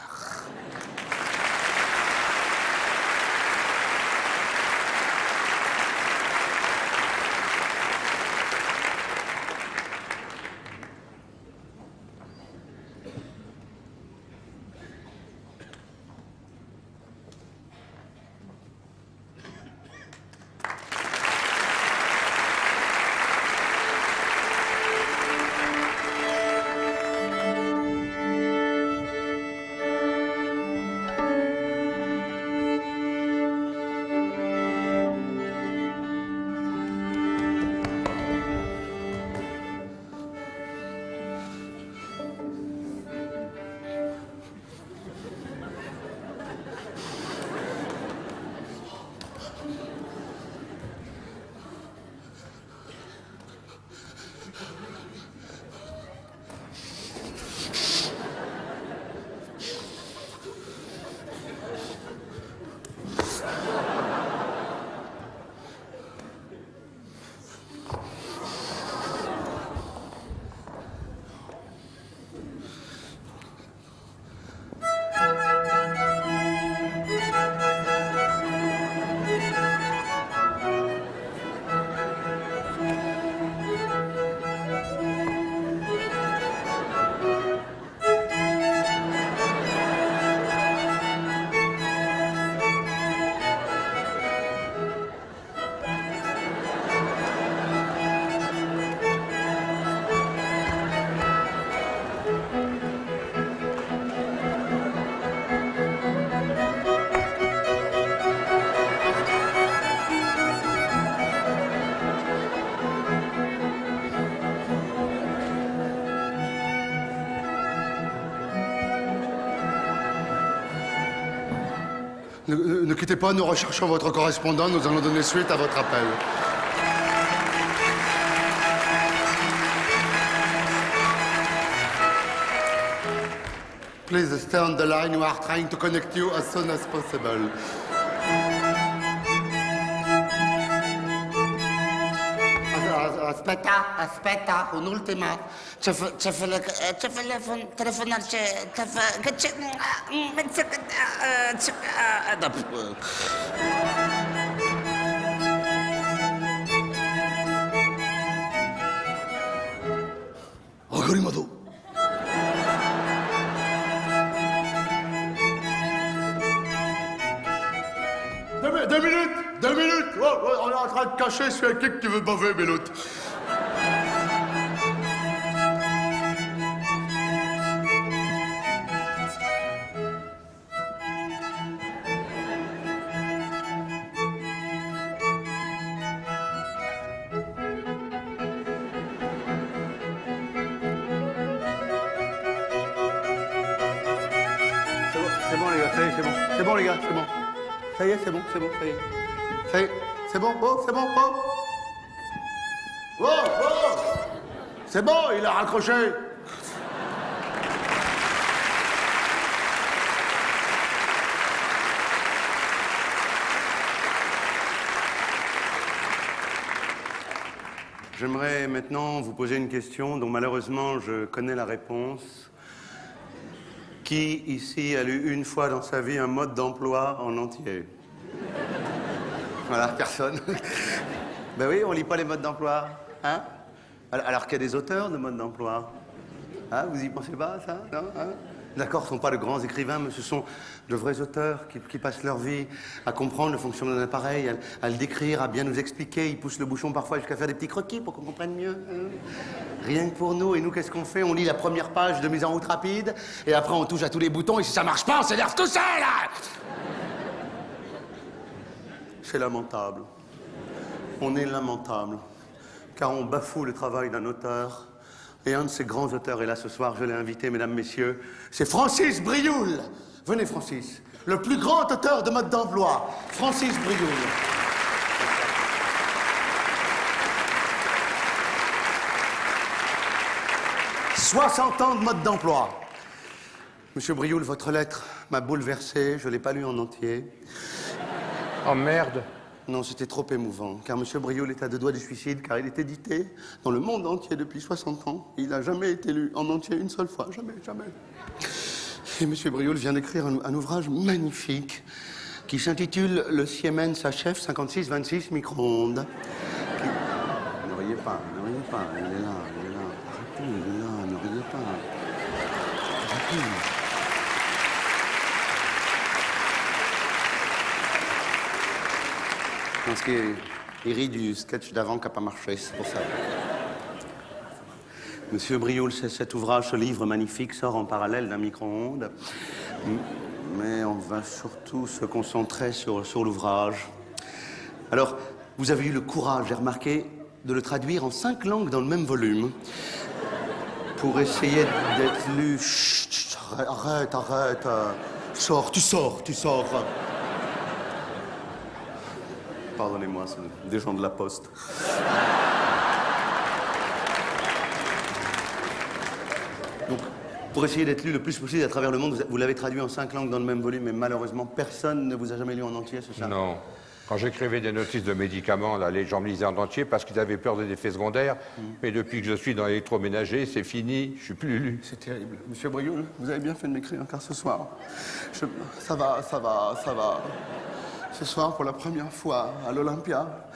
Ne quittez pas, nous recherchons votre correspondant, nous allons donner suite à votre appel. Please stay on the line, we are trying to connect you as soon as possible. Aspetta, un'ultima. Telefonarci. Dopo. Agarimado. Deux minutes. Oh, on est en train de cacher celui qui veut baver, Béloute. C'est bon les gars, ça y est, c'est bon. C'est bon les gars, c'est bon. Ça y est, c'est bon, ça y est. Ça y est, c'est bon, c'est bon, C'est bon, il a raccroché. J'aimerais maintenant vous poser une question dont malheureusement je connais la réponse. Qui ici a lu une fois dans sa vie un mode d'emploi en entier? Voilà, personne. Ben oui, on lit pas les modes d'emploi, hein? Alors qu'il y a des auteurs de modes d'emploi. Hein, vous y pensez pas, ça? Non, hein? D'accord, ce ne sont pas de grands écrivains, mais ce sont de vrais auteurs qui passent leur vie à comprendre le fonctionnement d'un appareil, à le décrire, à bien nous expliquer. Ils poussent le bouchon parfois jusqu'à faire des petits croquis pour qu'on comprenne mieux. Hein. Rien que pour nous. Et nous, qu'est-ce qu'on fait? On lit la première page de mise en route rapide, et après on touche à tous les boutons, et si ça marche pas, on s'énerve tout seul, là! C'est lamentable. On est lamentable, car on bafoue le travail d'un auteur. Et un de ces grands auteurs est là ce soir, je l'ai invité, mesdames, messieurs, c'est Francis Brioul. Venez, Francis. le plus grand auteur de mode d'emploi, Francis Brioul. « 60 ans de mode d'emploi. Monsieur Brioul, votre lettre m'a bouleversé, je ne l'ai pas lue en entier. Oh merde. Non, c'était trop émouvant, car Monsieur Brioul est à 2 doigts du suicide, car il est édité dans le monde entier depuis 60 ans. Il n'a jamais été lu en entier une seule fois, jamais, jamais. Et Monsieur Brioul vient d'écrire un ouvrage magnifique qui s'intitule « Le Siemens HF 5626 micro-ondes ». Ne riez pas, il est là, Arrêtez, il est là, ne riez pas. Arrêtez. Parce qu'il rit du sketch d'avant qui n'a pas marché, c'est pour ça. Monsieur Brioul, cet ouvrage, ce livre magnifique, sort en parallèle d'un micro-ondes. Mais on va surtout se concentrer sur l'ouvrage. Alors, vous avez eu le courage, j'ai remarqué, de le traduire en 5 langues dans le même volume. Pour essayer d'être lu... Chut, chut, arrête. Sors, tu sors. Pardonnez-moi, c'est des gens de la Poste. Donc, pour essayer d'être lu le plus possible à travers le monde, vous l'avez traduit en 5 langues dans le même volume, mais malheureusement, personne ne vous a jamais lu en entier, c'est ça? Non. Quand j'écrivais des notices de médicaments, là, les gens me lisaient en entier parce qu'ils avaient peur des effets secondaires. Mais depuis que je suis dans l'électroménager, c'est fini, je suis plus lu. C'est terrible. Monsieur Brioul, vous avez bien fait de m'écrire, car ce soir, ça va. Ce soir, pour la première fois à l'Olympia,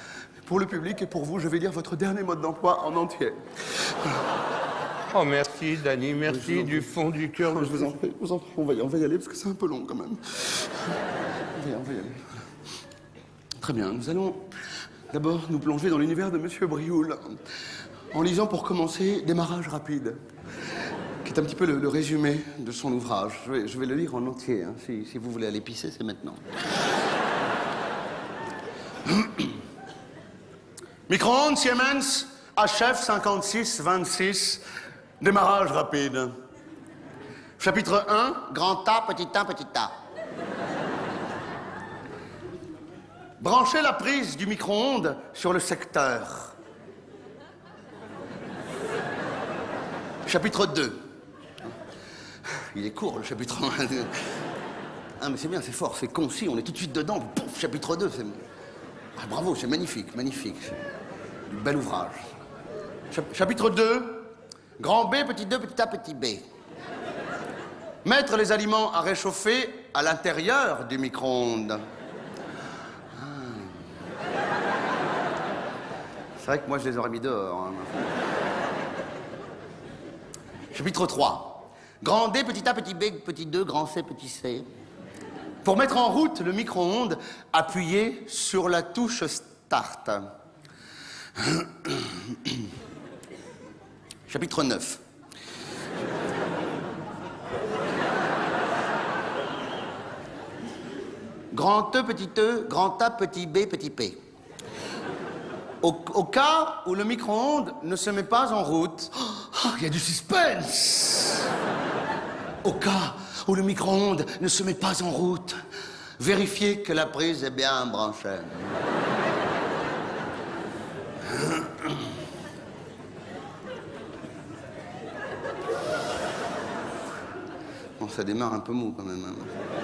pour le public et pour vous, je vais lire votre dernier mode d'emploi en entier. Oh, merci, Dany, merci du fond du cœur. Je vous en prie, on va y aller parce que c'est un peu long quand même. On va y aller. Très bien, nous allons d'abord nous plonger dans l'univers de Monsieur Brioul en lisant pour commencer Démarrage rapide, qui est un petit peu le résumé de son ouvrage. Je vais le lire en entier, hein. Si vous voulez aller pisser, c'est maintenant. Micro-ondes Siemens HF 5626, démarrage rapide. Chapitre 1, Grand A, petit A, petit A. branchez la prise du micro-ondes sur le secteur. Chapitre 2. Il est court, le chapitre 1. Ah, mais c'est bien, c'est fort, c'est concis, on est tout de suite dedans. Pouf, chapitre 2, c'est... Ah, bravo, c'est magnifique, magnifique. Bel ouvrage. Chapitre 2. Grand B, petit 2, petit A, petit B. Mettre les aliments à réchauffer à l'intérieur du micro-ondes. Ah. C'est vrai que moi, je les aurais mis dehors. Hein. Chapitre 3. Grand D, petit A, petit B, petit 2, grand C, petit C. Pour mettre en route le micro-ondes, appuyez sur la touche Start. Chapitre 9. Grand E, petit E, grand A, petit B, petit P. Au cas où le micro-ondes ne se met pas en route... Oh, il y a du suspense! Au cas où le micro-ondes ne se met pas en route, vérifiez que la prise est bien branchée. Bon, ça démarre un peu mou quand même. Hein.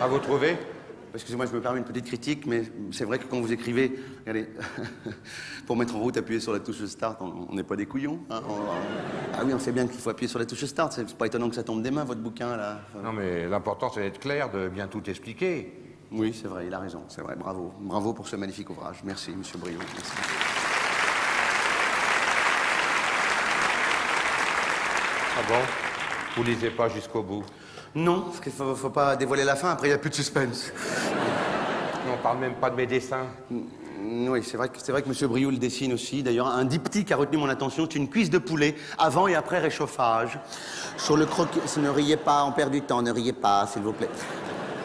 Ah, vous trouvez? Excusez-moi, je me permets une petite critique, mais c'est vrai que quand vous écrivez, regardez, pour mettre en route, appuyez sur la touche Start, on n'est pas des couillons. Hein, Ah oui, on sait bien qu'il faut appuyer sur la touche Start, c'est pas étonnant que ça tombe des mains, votre bouquin, là. Non, mais l'important, c'est d'être clair, de bien tout expliquer. Oui, c'est vrai, il a raison, c'est vrai, bravo. Bravo pour ce magnifique ouvrage. Merci, Monsieur Brioul, merci. Ah bon? Vous lisez pas jusqu'au bout? Non, parce qu'il faut pas dévoiler la fin, après il n'y a plus de suspense. On parle même pas de mes dessins. Oui, c'est vrai que Monsieur Brioul dessine aussi. D'ailleurs, un diptyque a retenu mon attention, c'est une cuisse de poulet, avant et après réchauffage. Sur le croquis... Ne riez pas, on perd du temps, ne riez pas, s'il vous plaît.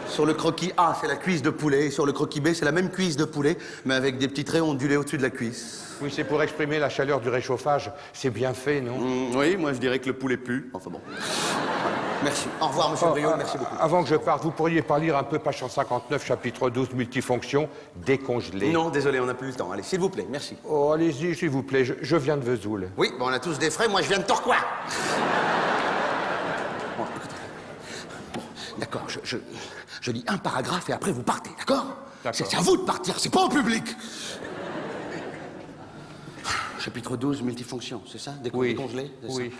Sur le croquis A, c'est la cuisse de poulet, et sur le croquis B, c'est la même cuisse de poulet, mais avec des petits traits ondulés au-dessus de la cuisse. Oui, c'est pour exprimer la chaleur du réchauffage. C'est bien fait, non? Oui, moi je dirais que le poulet pue. Enfin bon. Voilà. Merci. Au revoir, monsieur Briot, merci beaucoup. Avant que je parte, vous pourriez pas lire un peu page 159, chapitre 12, multifonction, décongelé. Non, désolé, on n'a plus le temps. Allez, s'il vous plaît, merci. Oh, allez-y, s'il vous plaît, je viens de Vesoul. Oui, bon, on a tous des frais, moi je viens de Torquay. Bon, écoutez. Bon, d'accord, je lis un paragraphe et après vous partez, d'accord? D'accord. C'est à vous de partir, c'est pas au public. Chapitre 12, multifonction, c'est ça? Oui. Décongelé, c'est Oui.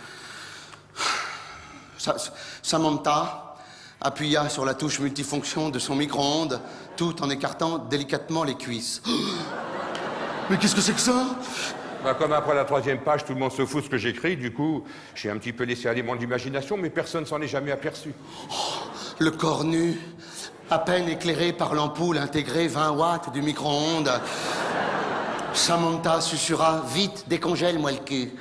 ça Samantha appuya sur la touche multifonction de son micro-ondes, tout en écartant délicatement les cuisses. Mais qu'est-ce que c'est que ça? Bah, comme après la 3e page, tout le monde se fout de ce que j'écris, du coup, j'ai un petit peu laissé aller mon imagination, mais personne s'en est jamais aperçu. Le corps nu, à peine éclairé par l'ampoule intégrée 20 watts du micro-ondes. Samantha susurra, vite, décongèle-moi le cul.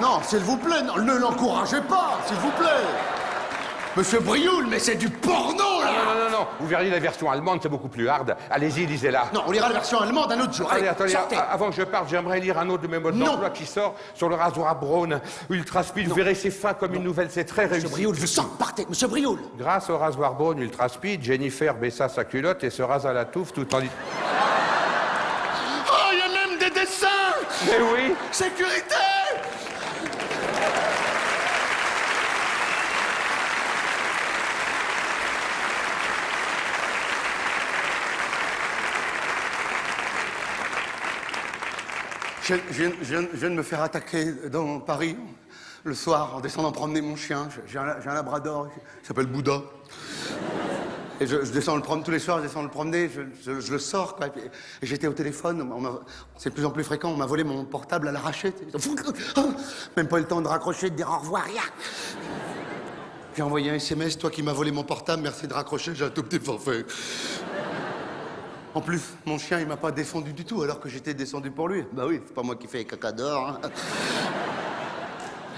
Non, s'il vous plaît, non, ne l'encouragez pas, s'il vous plaît. Monsieur Brioul, mais c'est du porno, là. Non, vous verriez la version allemande, c'est beaucoup plus hard. Allez-y, lisez-la. Non, on lira la version allemande un autre jour. Allez, attendez, sortez. avant que je parte, j'aimerais lire un autre de mes modes Non. d'emploi qui sort sur le rasoir Braun. Ultra Speed, vous verrez, c'est fin comme une nouvelle, c'est très Monsieur réussi. Brioul, je sens, partez, monsieur Brioul. Grâce au rasoir Braun Ultra Speed, Jennifer baissa sa culotte et se rasa la touffe tout en disant... Oh, il y a même des dessins. Mais oui. Sécurité. Je viens de me faire attaquer dans Paris le soir en descendant promener mon chien. J'ai un labrador qui s'appelle Bouddha. Et je descends le promener tous les soirs, je descends le promener, je le sors, quoi. Et j'étais au téléphone, c'est de plus en plus fréquent, on m'a volé mon portable à l'arraché. Même pas eu le temps de raccrocher, de dire au revoir, rien. J'ai envoyé un SMS, toi qui m'as volé mon portable, merci de raccrocher, j'ai un tout petit forfait. En plus, mon chien, il m'a pas défendu du tout, alors que j'étais descendu pour lui. Bah oui, c'est pas moi qui fais les caca dehors. Hein.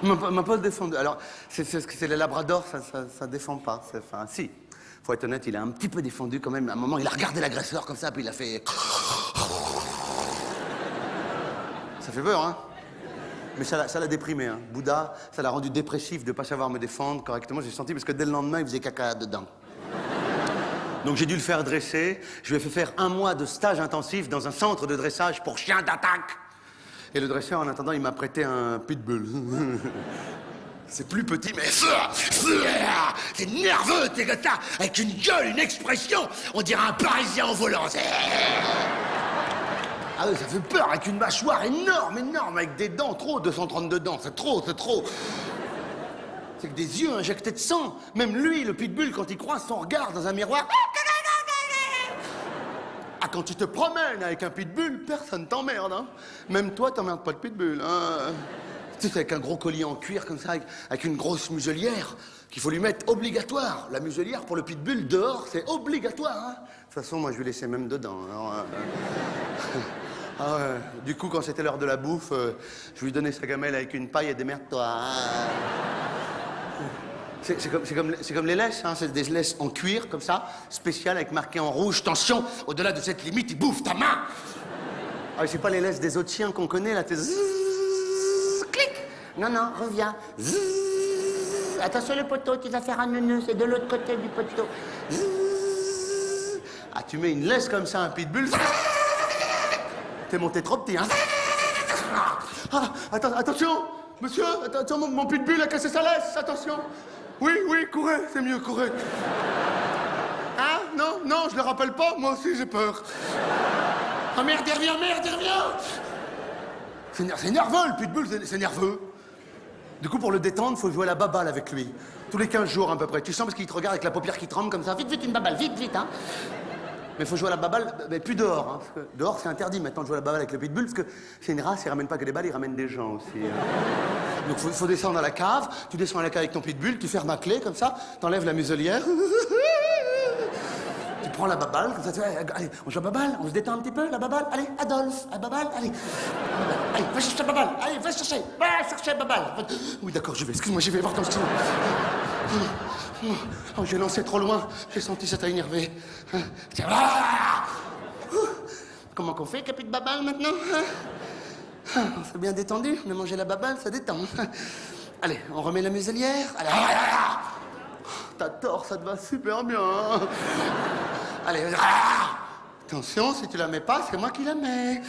Il m'a pas défendu. Alors, c'est les labradors, ça défend pas. Enfin, si. Faut être honnête, il a un petit peu défendu quand même. À un moment, il a regardé l'agresseur comme ça, puis il a fait... Ça fait peur, hein? Mais ça l'a déprimé, hein. Bouddha, ça l'a rendu dépressif de pas savoir me défendre correctement. J'ai senti, parce que dès le lendemain, il faisait caca dedans. Donc j'ai dû le faire dresser. Je lui ai fait faire 1 mois de stage intensif dans un centre de dressage pour chiens d'attaque. Et le dresseur, en attendant, il m'a prêté un pitbull. C'est plus petit, mais... C'est nerveux, tes gars, avec une gueule, une expression. On dirait un Parisien en volant. Ah oui, ça fait peur, avec une mâchoire énorme, avec des dents, trop, 232 dents, c'est trop. C'est que des yeux injectés de sang. Même lui, le pitbull, quand il croise son regard dans un miroir... Ah, quand tu te promènes avec un pitbull, personne t'emmerde, hein. Même toi, t'emmerdes pas le pitbull, hein. Tu sais, avec un gros collier en cuir comme ça, avec une grosse muselière, qu'il faut lui mettre obligatoire. La muselière pour le pitbull, dehors, c'est obligatoire, hein. De toute façon, moi, je lui laissais même dedans, alors... Ah ouais. Du coup, quand c'était l'heure de la bouffe, je lui donnais sa gamelle avec une paille et démerde-toi. Hein. C'est comme les laisses, hein. C'est des laisses en cuir, comme ça, spéciales, avec marqué en rouge, tension, au-delà de cette limite, il bouffe ta main. Ah oui, c'est pas les laisses des autres chiens qu'on connaît, là, t'es... Clic. Non, reviens. Zzzz. Attention le poteau, tu vas faire un nœud, c'est de l'autre côté du poteau. Zzzz. Ah, tu mets une laisse comme ça, un pitbull... T'es monté trop petit, hein. Ah, attention, monsieur, attention, mon pitbull a cassé sa laisse, attention. Oui, courez, c'est mieux, courez. Hein? Non, je le rappelle pas, moi aussi j'ai peur. Ah merde, il revient. C'est nerveux, le pitbull, c'est nerveux. Du coup, pour le détendre, faut jouer à la baballe avec lui. Tous les 15 jours, à peu près. Tu sens parce qu'il te regarde avec la paupière qui tremble comme ça. Vite, une baballe, vite, hein. Mais il faut jouer à la baballe, mais plus dehors, hein, parce que dehors c'est interdit maintenant de jouer à la baballe avec le pitbull, parce que c'est une race, il ramène pas que des balles, il ramène des gens aussi. Donc il faut descendre à la cave, tu descends à la cave avec ton pitbull, tu fermes la clé comme ça, t'enlèves la muselière, tu prends la baballe, comme ça, tu fais, allez, on joue à la baballe, on se détend un petit peu, la baballe, allez, Adolphe, la baballe, allez, va chercher la baballe, allez, va chercher la baballe. Oui d'accord, excuse-moi, j'y vais voir ton stylo. Oh, j'ai lancé trop loin, j'ai senti ça t'a énervé. Comment qu'on fait, capi de baballe, maintenant, hein? Ah, on s'est bien détendu, on a mangé la babane, ça détend. Allez, on remet la muselière. Allez, T'as tort, ça te va super bien. Hein. allez, attention, si tu la mets pas, c'est moi qui la mets.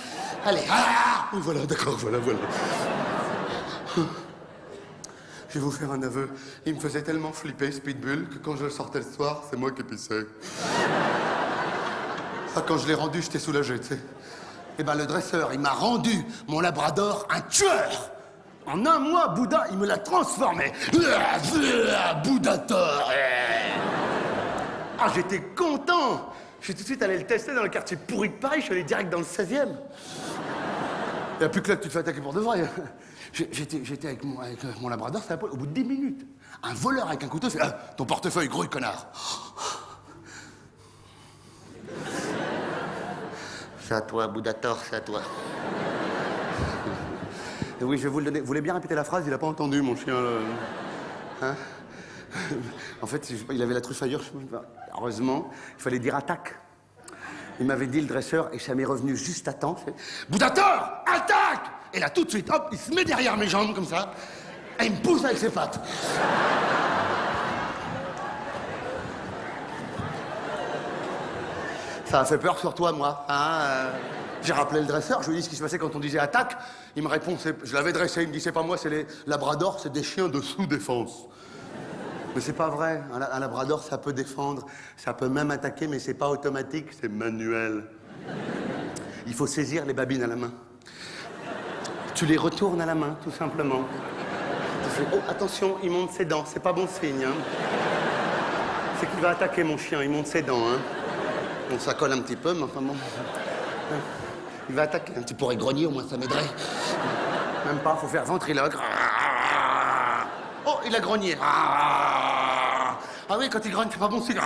Allez, Oui, voilà, d'accord, voilà. Je vais vous faire un aveu. Il me faisait tellement flipper, ce pitbull, que quand je le sortais le soir, c'est moi qui pissais. Ah, quand je l'ai rendu, j'étais soulagé, tu sais. Eh ben, le dresseur, il m'a rendu mon labrador un tueur. En un mois, Bouddha, il me l'a transformé. Bouddhator. Ah, j'étais content. Je suis tout de suite allé le tester dans le quartier pourri de Paris. Je suis allé direct dans le 16e. Il n'y a plus que là que tu te fais attaquer pour de vrai. J'étais avec mon labrador, ça au bout de 10 minutes. Un voleur avec un couteau fait ton portefeuille, gros connard. C'est à toi, Boudator, c'est à toi. Et oui, je vais vous le donner. Vous voulez bien répéter la phrase? Il a pas entendu, mon chien. Hein? En fait, il avait la truffaillure. Heureusement, il fallait dire attaque. Il m'avait dit le dresseur et ça m'est revenu juste à temps. Boudator, attaque! Et là, tout de suite, hop, il se met derrière mes jambes, comme ça, et il me pousse avec ses pattes. Ça a fait peur sur toi, moi. Hein? J'ai rappelé le dresseur, je lui ai dit ce qui se passait quand on disait attaque. Il me répond, je l'avais dressé, il me dit c'est pas moi, c'est les labradors, c'est des chiens de sous-défense. Mais c'est pas vrai, un labrador ça peut défendre, ça peut même attaquer, mais c'est pas automatique, c'est manuel. Il faut saisir les babines à la main. Tu les retournes à la main, tout simplement. Tu fais, oh attention, il monte ses dents, c'est pas bon signe. Hein. C'est qu'il va attaquer mon chien, il monte ses dents. Hein. Bon, ça colle un petit peu, mais enfin bon. Il va attaquer. Tu pourrais grogner, au moins ça m'aiderait. Même pas, faut faire ventriloque. Oh, il a grogné. Ah oui, quand il grogne, c'est pas bon signe.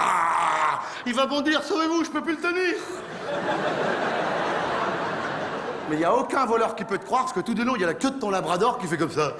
Il va bondir, sauvez-vous, je peux plus le tenir. Mais il n'y a aucun voleur qui peut te croire, parce que tout du long, il y a la queue de ton labrador qui fait comme ça.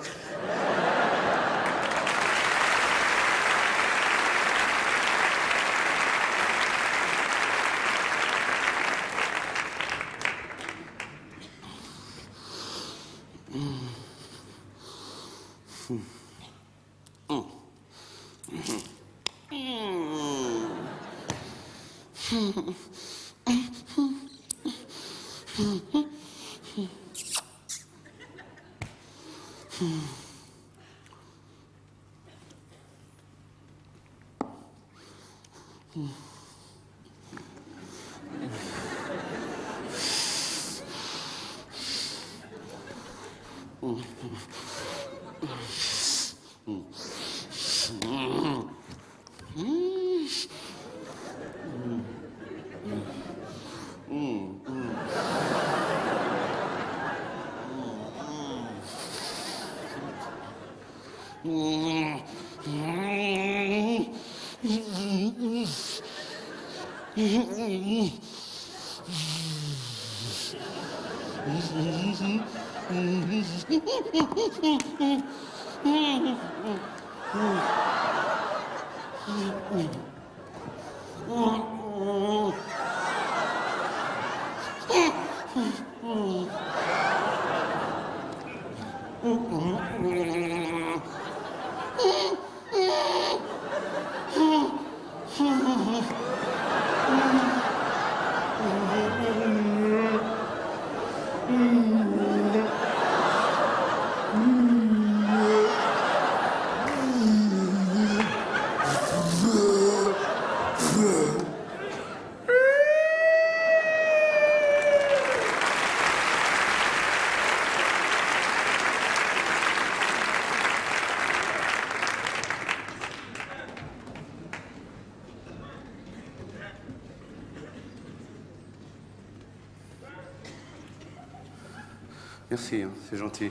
Merci, hein, c'est gentil.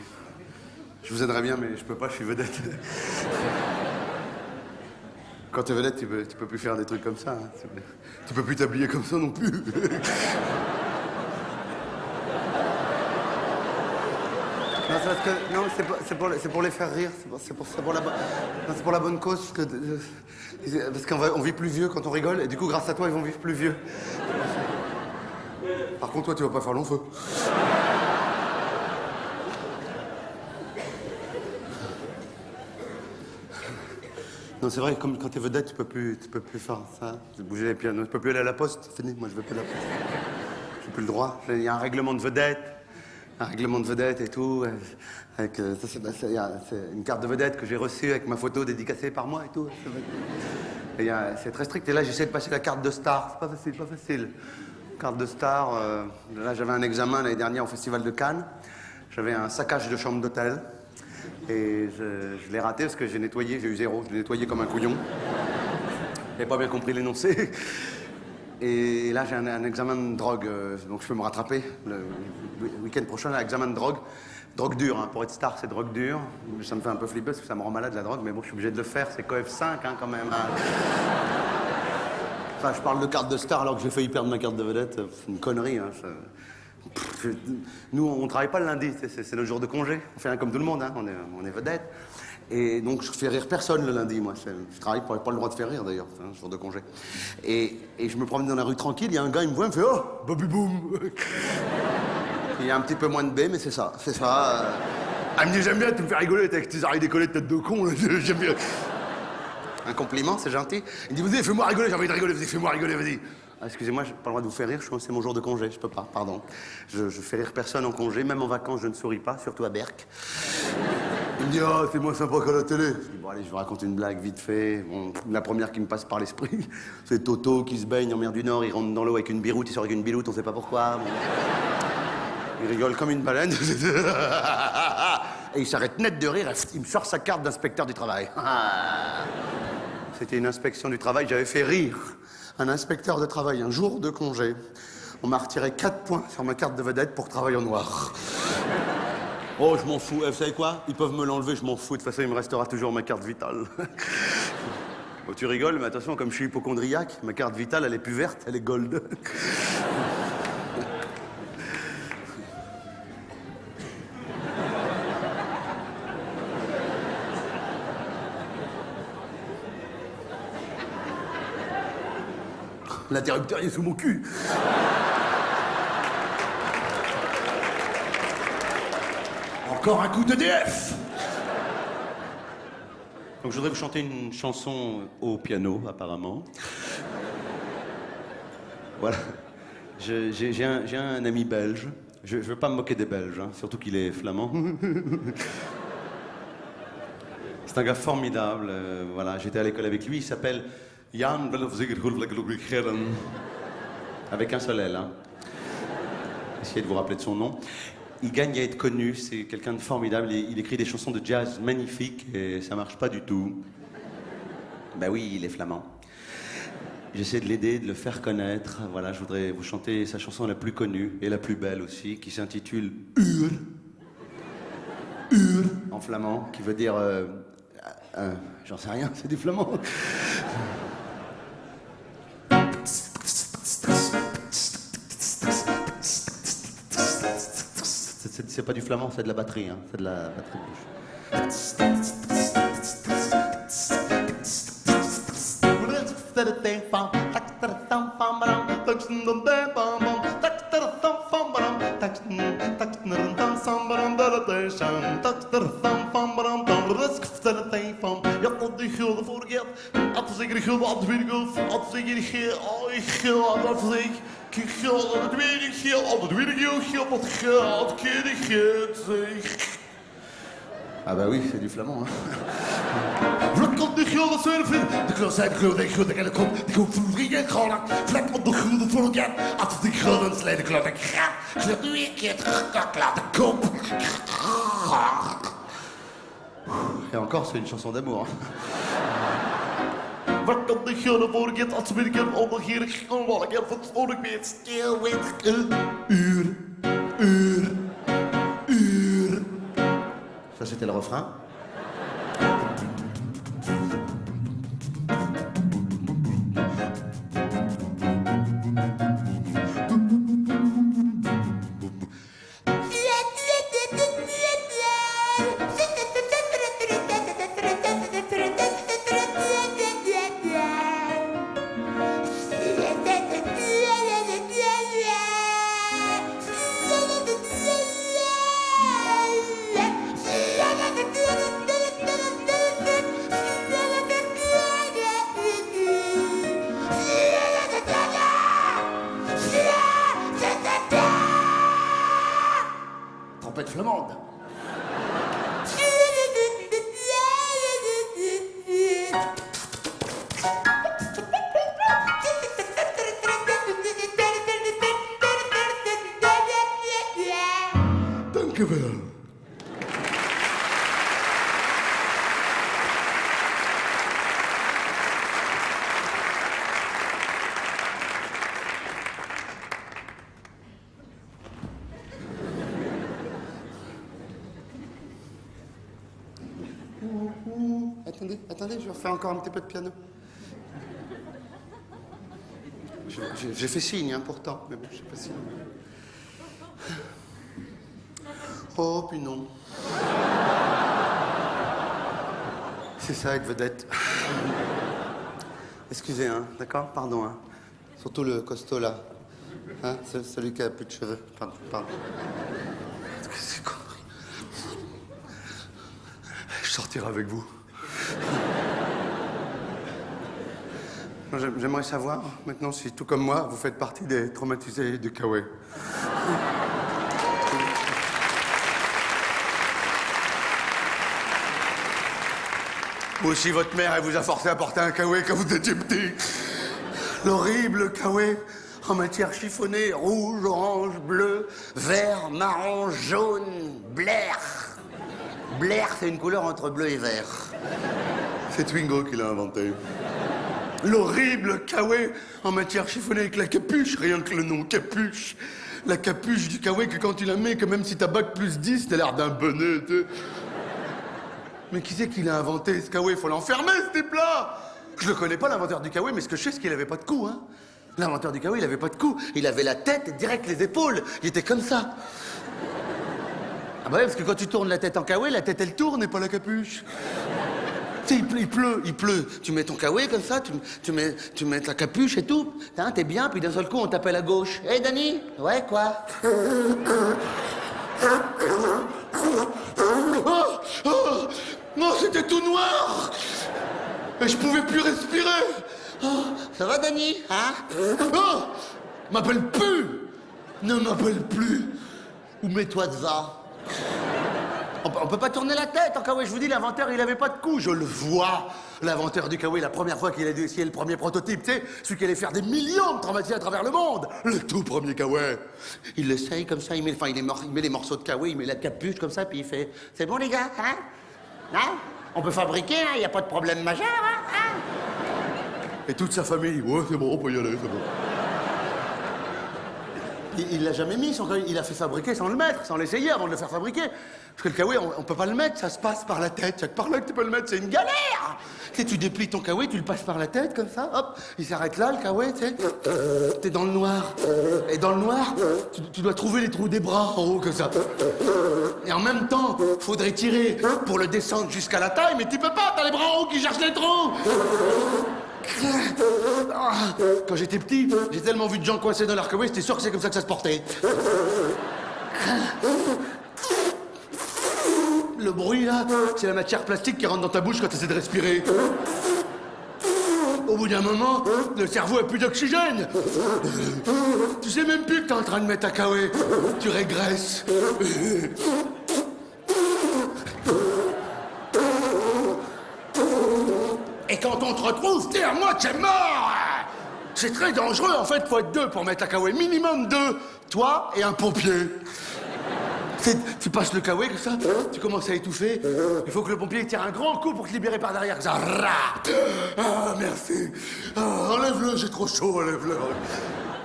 Je vous aiderais bien, mais je peux pas, je suis vedette. Quand t'es vedette, tu peux plus faire des trucs comme ça. Hein. Tu peux plus t'habiller comme ça non plus. Non, c'est parce que, non, c'est pour les faire rire. C'est pour la bonne cause. Parce qu'on vit plus vieux quand on rigole, et du coup, grâce à toi, ils vont vivre plus vieux. Par contre, toi, tu vas pas faire long feu. Non, c'est vrai, comme quand t'es vedette, tu peux plus faire ça. Tu peux bouger les pianos, tu peux plus aller à la poste, c'est fini, moi je veux plus à la poste. J'ai plus le droit. Il y a un règlement de vedette. Un règlement de vedette et tout. Avec, ça, c'est une carte de vedette que j'ai reçue avec ma photo dédicacée par moi et tout. C'est très strict. Et là, j'essaie de passer la carte de star. C'est pas facile, pas facile. Carte de star. Là, j'avais un examen l'année dernière au Festival de Cannes. J'avais un saccage de chambre d'hôtel. Et je l'ai raté parce que j'ai nettoyé, j'ai eu 0. Je l'ai nettoyé comme un couillon. J'avais pas bien compris l'énoncé. Et là, j'ai un examen de drogue, donc je peux me rattraper. Le week-end prochain, un examen de drogue. Drogue dure, hein. Pour être star, c'est drogue dure. Ça me fait un peu flipper parce que ça me rend malade, la drogue, mais bon, je suis obligé de le faire. C'est COEF 5, hein, quand même. Hein. Enfin, je parle de carte de star alors que j'ai failli perdre ma carte de vedette. C'est une connerie, hein. Nous, on travaille pas le lundi, c'est notre jour de congé. On fait rien comme tout le monde, hein. On est vedette. Et donc, je fais rire personne le lundi, moi. Je travaille pour pas le droit de faire rire, d'ailleurs. C'est un jour de congé. Et je me promène dans la rue tranquille, il y a un gars, il me voit, il me fait « Oh, Bobby Boom !» Il y a un petit peu moins de B, mais c'est ça, c'est ça. Ah, me dit, j'aime bien, tu me fais rigoler avec tes oreilles décollées de tête de con, là. J'aime bien. Un compliment, c'est gentil. Il dit, vas-y, fais-moi rigoler, j'ai envie de rigoler, vas-y, fais-moi rigoler, vas-y. Ah, excusez-moi, j'ai pas le droit de vous faire rire, c'est mon jour de congé, je peux pas, pardon. Je fais rire personne en congé, même en vacances, je ne souris pas, surtout à Berck. Il me dit, ah, c'est moins sympa qu'à la télé. Je dis, bon, allez, je vous raconte une blague vite fait. Bon, la première qui me passe par l'esprit, c'est Toto qui se baigne en mer du Nord, il rentre dans l'eau avec une biroute, il sort avec une biloute, on sait pas pourquoi. Bon. Il rigole comme une baleine. Et il s'arrête net de rire, il me sort sa carte d'inspecteur du travail. C'était une inspection du travail, j'avais fait rire un inspecteur de travail un jour de congé. On m'a retiré 4 points sur ma carte de vedette pour travail en noir. Oh, je m'en fous. Vous savez quoi? Ils peuvent me l'enlever, je m'en fous. De toute façon, il me restera toujours ma carte vitale. Oh, tu rigoles, mais attention, comme je suis hypocondriaque, ma carte vitale, elle est plus verte, elle est gold. L'interrupteur, il est sous mon cul. Encore un coup d'EDF. Donc je voudrais vous chanter une chanson au piano, apparemment. Voilà. J'ai un ami belge. Je veux pas me moquer des Belges, hein, surtout qu'il est flamand. C'est un gars formidable. Voilà, j'étais à l'école avec lui. Il s'appelle Jan avec un seul L. Hein. Essayez de vous rappeler de son nom. Il gagne à être connu, c'est quelqu'un de formidable. Il écrit des chansons de jazz magnifiques et ça marche pas du tout. Ben oui, il est flamand. J'essaie de l'aider, de le faire connaître. Voilà, je voudrais vous chanter sa chanson la plus connue et la plus belle aussi, qui s'intitule Ur. Ur, en flamand, qui veut dire... j'en sais rien, c'est du flamand. C'est pas du flamand, c'est de la batterie, hein. C'est de la batterie de Ah bah oui, c'est du flamand, hein. Vlek op de gulden surfen, de kleur zijn gulden en gulden en de komt van vrienden en gewoon. Vlek op de gulden voor elkaar, als de gulden sleden kleur ik ga. Kleur nu een keer terug, laat de kop. Et encore, c'est une chanson d'amour. Hein. Vlek op de gulden voor elkaar, als we elkaar ondergeven, gewoon wat ik heb van voor ik weet. Stil weet uur, uur, uur. Ça, c'était le refrain. Yeah. Attendez, je refais encore un petit peu de piano. J'ai fait signe, hein, pourtant, mais bon, j'ai pas signe. Oh, puis non. C'est ça, être vedette. Excusez, hein, d'accord? Pardon, hein. Surtout le costaud, là. Hein, celui qui a plus de cheveux. Pardon. C'est connerie. Je sortirai avec vous. J'aimerais savoir, maintenant, si tout comme moi, vous faites partie des traumatisés du Kawaii. Ou aussi votre mère, elle vous a forcé à porter un Kawaii quand vous étiez petit. L'horrible Kawaii en matière chiffonnée, rouge, orange, bleu, vert, marron, jaune, blair. Blair, c'est une couleur entre bleu et vert. C'est Twingo qui l'a inventé. L'horrible Kawaii en matière chiffonnée avec la capuche, rien que le nom, capuche. La capuche du Kawaii que quand tu la mets, que même si t'as bac plus 10, t'as l'air d'un bonnet, tu sais. Mais qui c'est qui l'a inventé, ce Kawaii? Faut l'enfermer, ce type-là! Je le connais pas, l'inventeur du Kawaii, mais ce que je sais, c'est qu'il avait pas de cou, hein. L'inventeur du Kawaii, il avait pas de cou. Il avait la tête et direct les épaules. Il était comme ça. Ah bah ouais, parce que quand tu tournes la tête en Kawaii, la tête, elle tourne et pas la capuche. Tu sais, il pleut. Tu mets ton Kawaii comme ça, tu mets ta capuche et tout. Hein, t'es bien, puis d'un seul coup, on t'appelle à gauche. Hé, Dani? Ouais, quoi? Non, c'était tout noir. Et je pouvais plus respirer. Oh, ça va, Dani? Hein? Oh, m'appelle plus. Ne m'appelle plus. Ou mets-toi devant. On peut pas tourner la tête en Kawaii. Je vous dis, l'inventeur, il avait pas de cou. Je le vois. L'inventeur du Kawaii, la première fois qu'il a dû essayer le premier prototype, tu sais, celui qui allait faire des millions de traumatisés à travers le monde. Le tout premier Kawaii. Il l'essaye comme ça, il met les morceaux de Kawaii, il met la capuche comme ça, puis il fait... C'est bon, les gars, hein? Hein? On peut fabriquer, hein? Il n'y a pas de problème majeur, hein? Et toute sa famille, ouais, c'est bon, on peut y aller, c'est bon. Il l'a jamais mis, son Kawaii. Il l'a fait fabriquer sans le mettre, sans l'essayer avant de le faire fabriquer. Parce que le Kawaii, on peut pas le mettre, ça se passe par la tête. C'est par là que tu peux le mettre, c'est une galère. Tu sais, tu déplies ton Kawaii, tu le passes par la tête, comme ça, hop, il s'arrête là, le Kawaii, tu sais. T'es dans le noir. Et dans le noir, tu dois trouver les trous des bras en haut, comme ça. Et en même temps, faudrait tirer pour le descendre jusqu'à la taille, mais tu peux pas, t'as les bras en haut qui cherchent les trous. Quand j'étais petit, j'ai tellement vu de gens coincés dans leur Kawaii, j'étais sûr que c'est comme ça que ça se portait. Le bruit, là, c'est la matière plastique qui rentre dans ta bouche quand tu essaies de respirer. Au bout d'un moment, le cerveau a plus d'oxygène. Tu sais même plus que t'es en train de mettre ta Kawaii. Tu régresses. Et quand on te retrouve, t'es à moitié mort. C'est très dangereux, en fait, faut être deux pour mettre la Kawaii. Minimum deux. Toi et un pompier. Tu passes le Kawaii comme ça, tu commences à étouffer. Il faut que le pompier tire un grand coup pour te libérer par derrière. Comme ça. Ah, merci. Ah, enlève-le, j'ai trop chaud, enlève-le.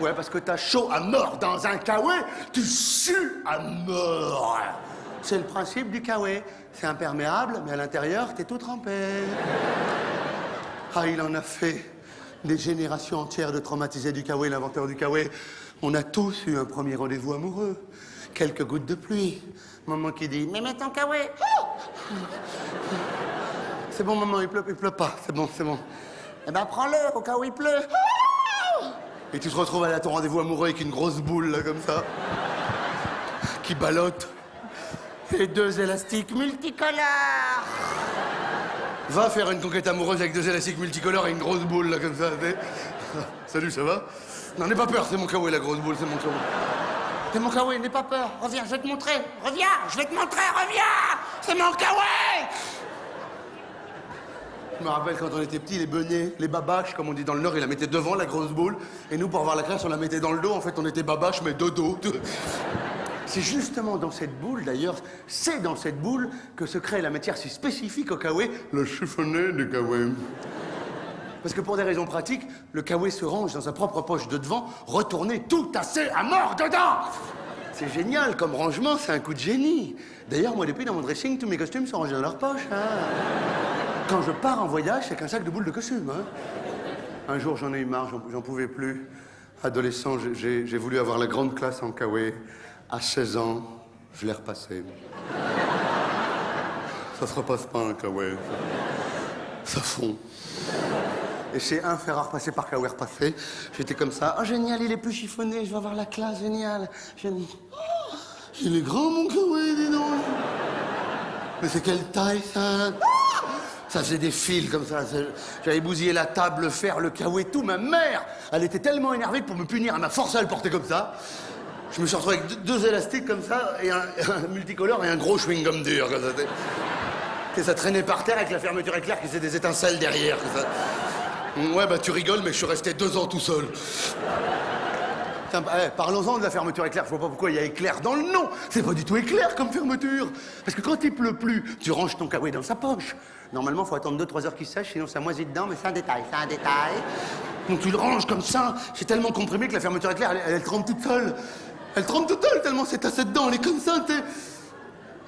Ouais, parce que t'as chaud à mort dans un Kawaii, tu sues à mort. C'est le principe du Kawaii. C'est imperméable, mais à l'intérieur, t'es tout trempé. Ah, il en a fait des générations entières de traumatisés du Kawaii, l'inventeur du Kawaii. On a tous eu un premier rendez-vous amoureux. Quelques gouttes de pluie. Maman qui dit, mais mets ton Kawaii. C'est bon, maman, il pleut pas. C'est bon. Eh ben, prends-le, au cas où il pleut. Et tu te retrouves à ton rendez-vous amoureux avec une grosse boule, là, comme ça, qui ballotte. Et deux élastiques multicolores. Va faire une conquête amoureuse avec deux élastiques multicolores et une grosse boule, là, comme ça. Salut, ça va? Non, n'aie pas peur, c'est mon Kawaii, la grosse boule, c'est mon Kawaii. C'est mon Kawaii, n'aie pas peur. Reviens, je vais te montrer. Reviens, je vais te montrer, reviens. C'est mon Kawaii. Je me rappelle quand on était petits, les benets, les babaches, comme on dit dans le Nord, ils la mettaient devant, la grosse boule. Et nous, pour avoir la classe, on la mettait dans le dos. En fait, on était babaches, mais de dos. C'est justement dans cette boule, d'ailleurs, c'est dans cette boule que se crée la matière si spécifique au Kawaii, le chiffonnet du Kawaii. Parce que pour des raisons pratiques, le Kawaii se range dans sa propre poche de devant, retourné tout tassé à mort dedans. C'est génial, comme rangement, c'est un coup de génie. D'ailleurs, moi, depuis, dans mon dressing, tous mes costumes sont rangés dans leur poche. Hein. Quand je pars en voyage, c'est qu'un sac de boules de costumes. Hein. Un jour, j'en ai eu marre, j'en pouvais plus. Adolescent, j'ai voulu avoir la grande classe en kawaii. À 16 ans, je l'ai repassé. Ça se repasse pas, un kawaii. Ça fond. Et chez un fer à repasser par kawaii repassé, j'étais comme ça. Oh, génial, il est plus chiffonné, je vais avoir la classe, génial. Oh, il est grand, mon kawaii, dis donc. Mais c'est quelle taille, ça? Ça faisait des fils comme ça. J'avais bousillé la table, le fer, le kawaii, tout. Ma mère, elle était tellement énervée que pour me punir, elle m'a forcé à le porter comme ça. Je me suis retrouvé avec deux élastiques comme ça, et un multicolore et un gros chewing-gum dur. Comme ça. Et ça traînait par terre avec la fermeture éclair qui faisait des étincelles derrière. Comme ça. Ouais, bah tu rigoles, mais je suis resté 2 ans tout seul. Tiens, parlons-en de la fermeture éclair. Je vois pas pourquoi il y a éclair dans le nom. C'est pas du tout éclair comme fermeture. Parce que quand il pleut plus, tu ranges ton kawaii dans sa poche. Normalement, faut attendre 2-3 heures qu'il sèche, sinon ça moisit dedans, mais c'est un détail, c'est un détail. Donc tu le ranges comme ça. C'est tellement comprimé que la fermeture éclair, elle trempe toute seule. Elle trempe toute seule tellement c'est tassé dedans. Elle est comme ça,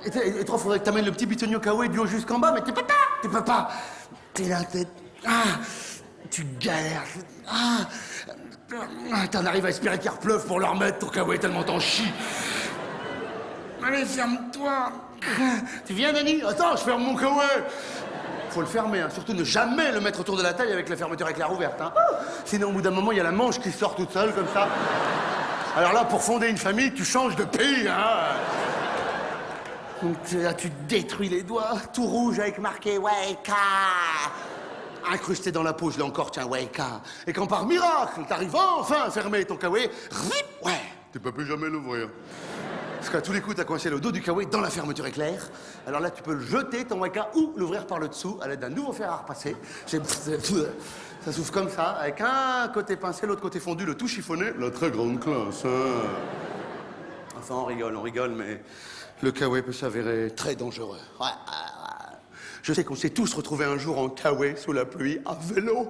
Et toi, faudrait que t'amènes le petit bitonio kawaii du haut jusqu'en bas, mais tu peux pas. T'es là, tu galères. T'en arrives à espérer qu'il repleuve pour le remettre, ton kawaii, tellement t'en chies. Allez, ferme-toi. Tu viens, Dani? Attends, je ferme mon kawaii. Faut le fermer, hein. Surtout ne jamais le mettre autour de la taille avec la fermeture éclair ouverte. Hein. Sinon, au bout d'un moment, il y a la manche qui sort toute seule, comme ça. Alors là, pour fonder une famille, tu changes de pays, hein. Donc là, tu détruis les doigts, tout rouge avec marqué Waika. Incrusté dans la peau, je l'ai encore, tiens, Waika. Et quand par miracle, t'arrives enfin à fermer ton kawaii, ouais, tu peux plus jamais l'ouvrir. Parce qu'à tous les coups, t'as coincé le dos du kawaii dans la fermeture éclair. Alors là, tu peux le jeter, ton Waika, ou l'ouvrir par le dessous, à l'aide d'un nouveau fer à repasser. Ça s'ouvre comme ça, avec un côté pincé, l'autre côté fondu, le tout chiffonné. La très grande classe, hein. Enfin, on rigole, mais le kawaii peut s'avérer très dangereux. Ouais. Je sais qu'on s'est tous retrouvés un jour en kawaii sous la pluie, à vélo.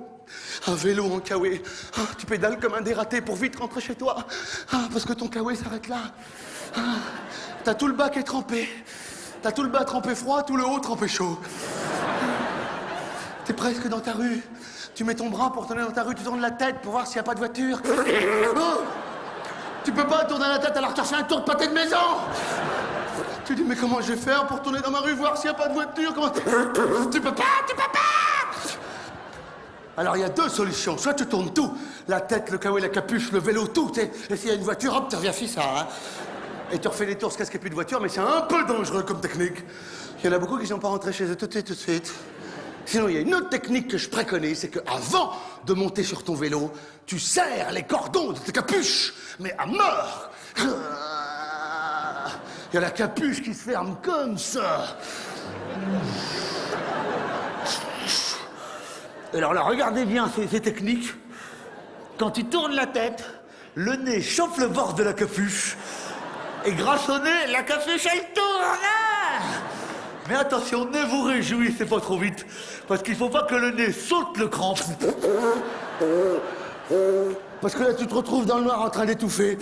Un vélo en kawaii. Ah, tu pédales comme un dératé pour vite rentrer chez toi. Ah, parce que ton kawaii s'arrête là. Ah, t'as tout le bas qui est trempé. T'as tout le bas trempé froid, tout le haut trempé chaud. T'es presque dans ta rue. Tu mets ton bras pour tourner dans ta rue, tu tournes la tête pour voir s'il n'y a pas de voiture. Oh, tu peux pas tourner la tête alors que tu as fait un tour de pâté de maison. Tu dis, mais comment je vais faire pour tourner dans ma rue, voir s'il n'y a pas de voiture? Comment... Tu peux pas. Alors, il y a 2 solutions. Soit tu tournes tout, la tête, le kawaii, la capuche, le vélo, tout. Et s'il y a une voiture, hop, tu reviens ça. Hein. Et tu refais les tours, ce qu'il n'y a plus de voiture, mais c'est un peu dangereux comme technique. Il y en a beaucoup qui ne sont pas rentrés chez eux tout de suite. Sinon, il y a une autre technique que je préconise, c'est qu'avant de monter sur ton vélo, tu serres les cordons de ta capuche, mais à mort. Il y a la capuche qui se ferme comme ça. Alors là, regardez bien ces techniques. Quand tu tournes la tête, le nez chauffe le bord de la capuche. Et grâce au nez, la capuche, elle tourne. Mais attention, ne vous réjouissez pas trop vite. Parce qu'il faut pas que le nez saute le crampe. Parce que là, tu te retrouves dans le noir en train d'étouffer.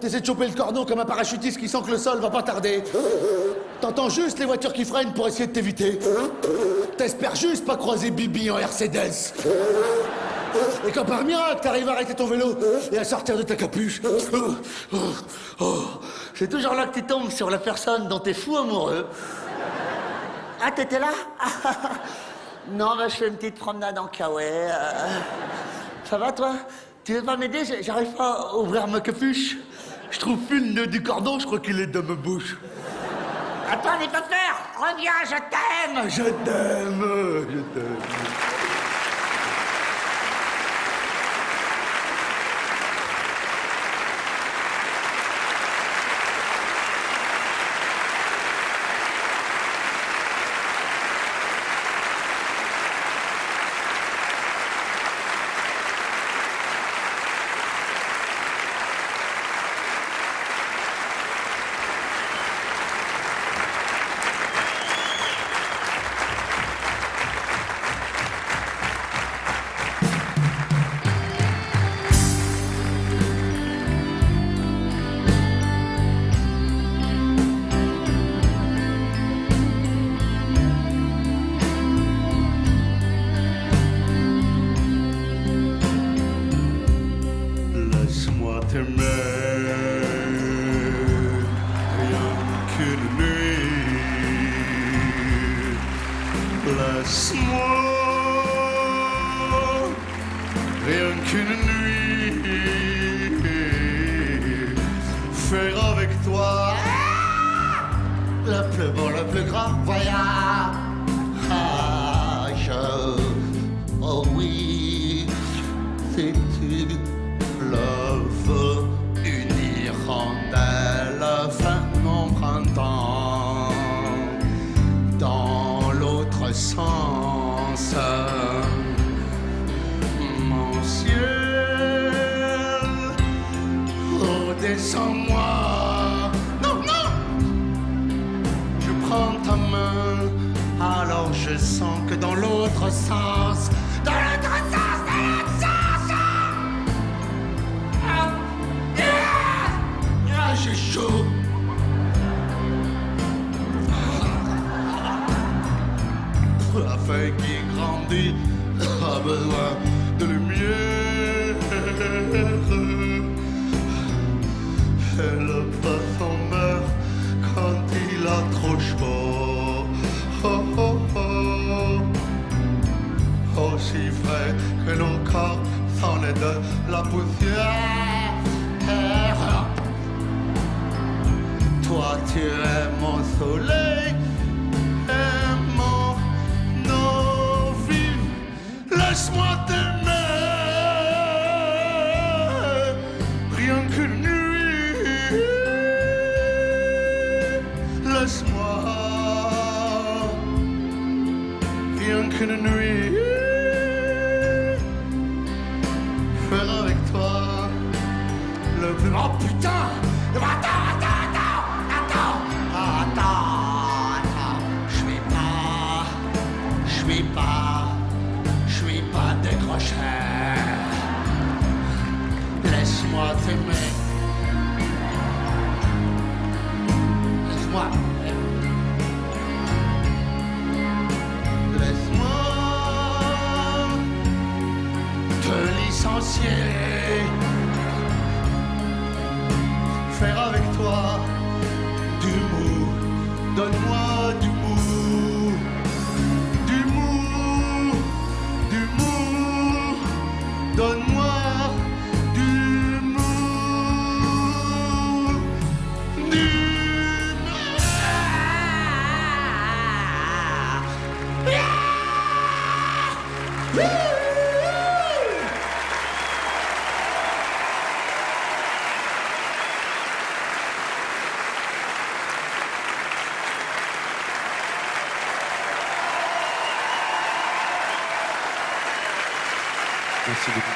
T'essaies de choper le cordon comme un parachutiste qui sent que le sol va pas tarder. T'entends juste les voitures qui freinent pour essayer de t'éviter. T'espères juste pas croiser Bibi en Mercedes. Et quand par miracle, t'arrives à arrêter ton vélo et à sortir de ta capuche, c'est toujours là que tu tombes sur la personne dont t'es fou amoureux. Ah, t'étais là? Non, bah, je fais une petite promenade en kawaii. Ça va, toi? Tu veux pas m'aider? J'arrive pas à ouvrir ma capuche. Je trouve plus le nœud du cordon, je crois qu'il est dans ma bouche. Attends, les faire. Reviens, je t'aime! Je t'aime. Laisse-moi rien qu'une nuit faire avec toi le plus beau, le plus grand voyage. Oh oui, si tu le veux, une hirondelle fin mon printemps dans l'autre sens. Mon ciel, oh descends-moi. Non, non, je prends ta main, alors je sens que dans l'autre sens, dans l'autre sens, dans l'autre sens, j'ai chaud. La feuille qui grandit a besoin de lumière. Et le poisson meurt quand il a trop chaud. Oh, oh, oh. Aussi vrai que nos corps s'en est de la poussière. Toi tu es mon soleil et mon eau vive. Laisse-moi t'aimer rien qu'une nuit. Laisse-moi rien qu'une nuit faire avec toi le plus... Oh putain! Attends, je suis pas décroché. Laisse-moi t'aimer. Laisse-moi. Laisse-moi te licencier. Faire avec toi du mou. Donne-moi du mou. Du mou. Du mou. Donne-moi du mou. Du mou. Merci beaucoup.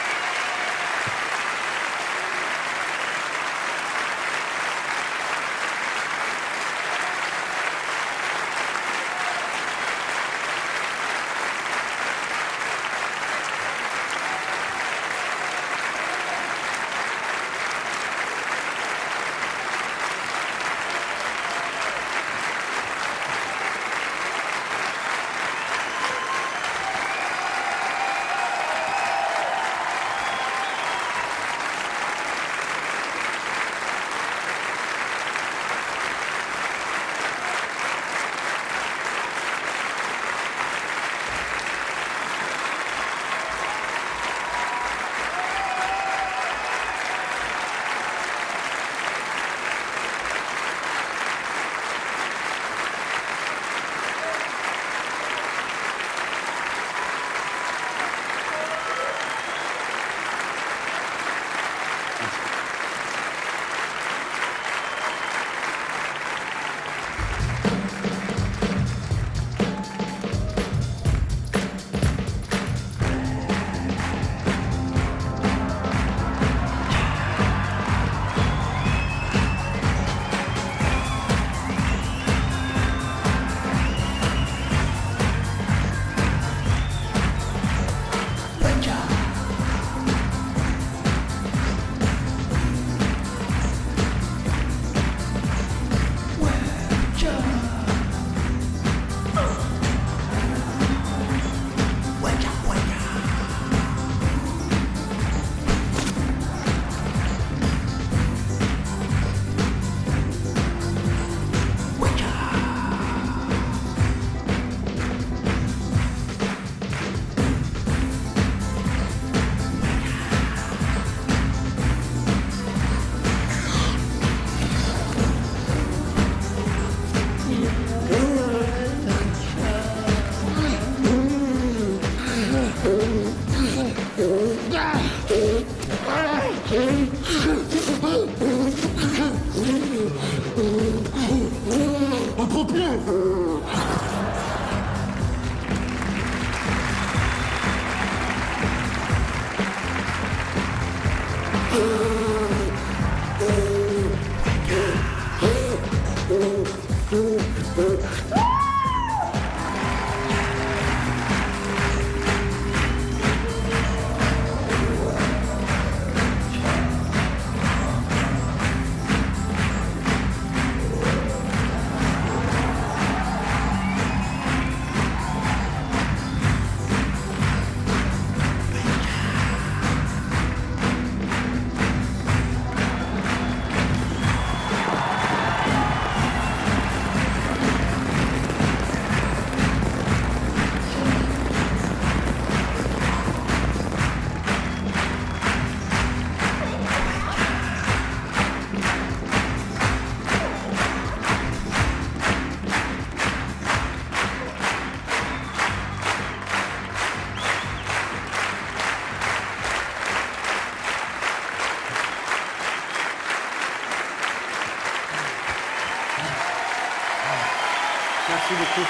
Merci beaucoup.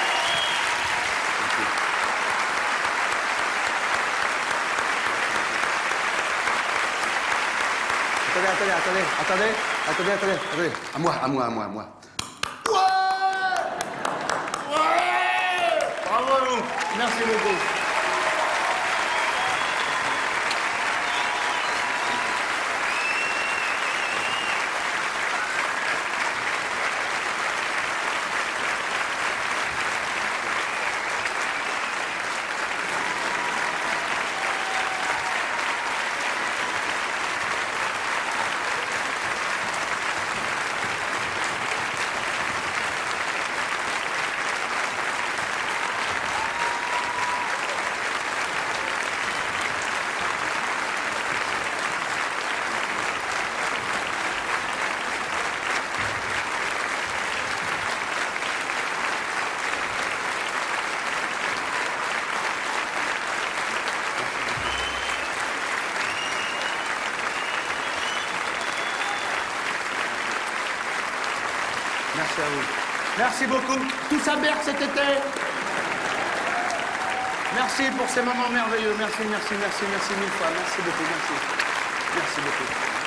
Attendez. À moi. Bravo. Merci beaucoup. Merci à vous. Merci beaucoup. Tout ça berce cet été. Merci pour ces moments merveilleux. Merci mille fois. Merci beaucoup. Merci beaucoup.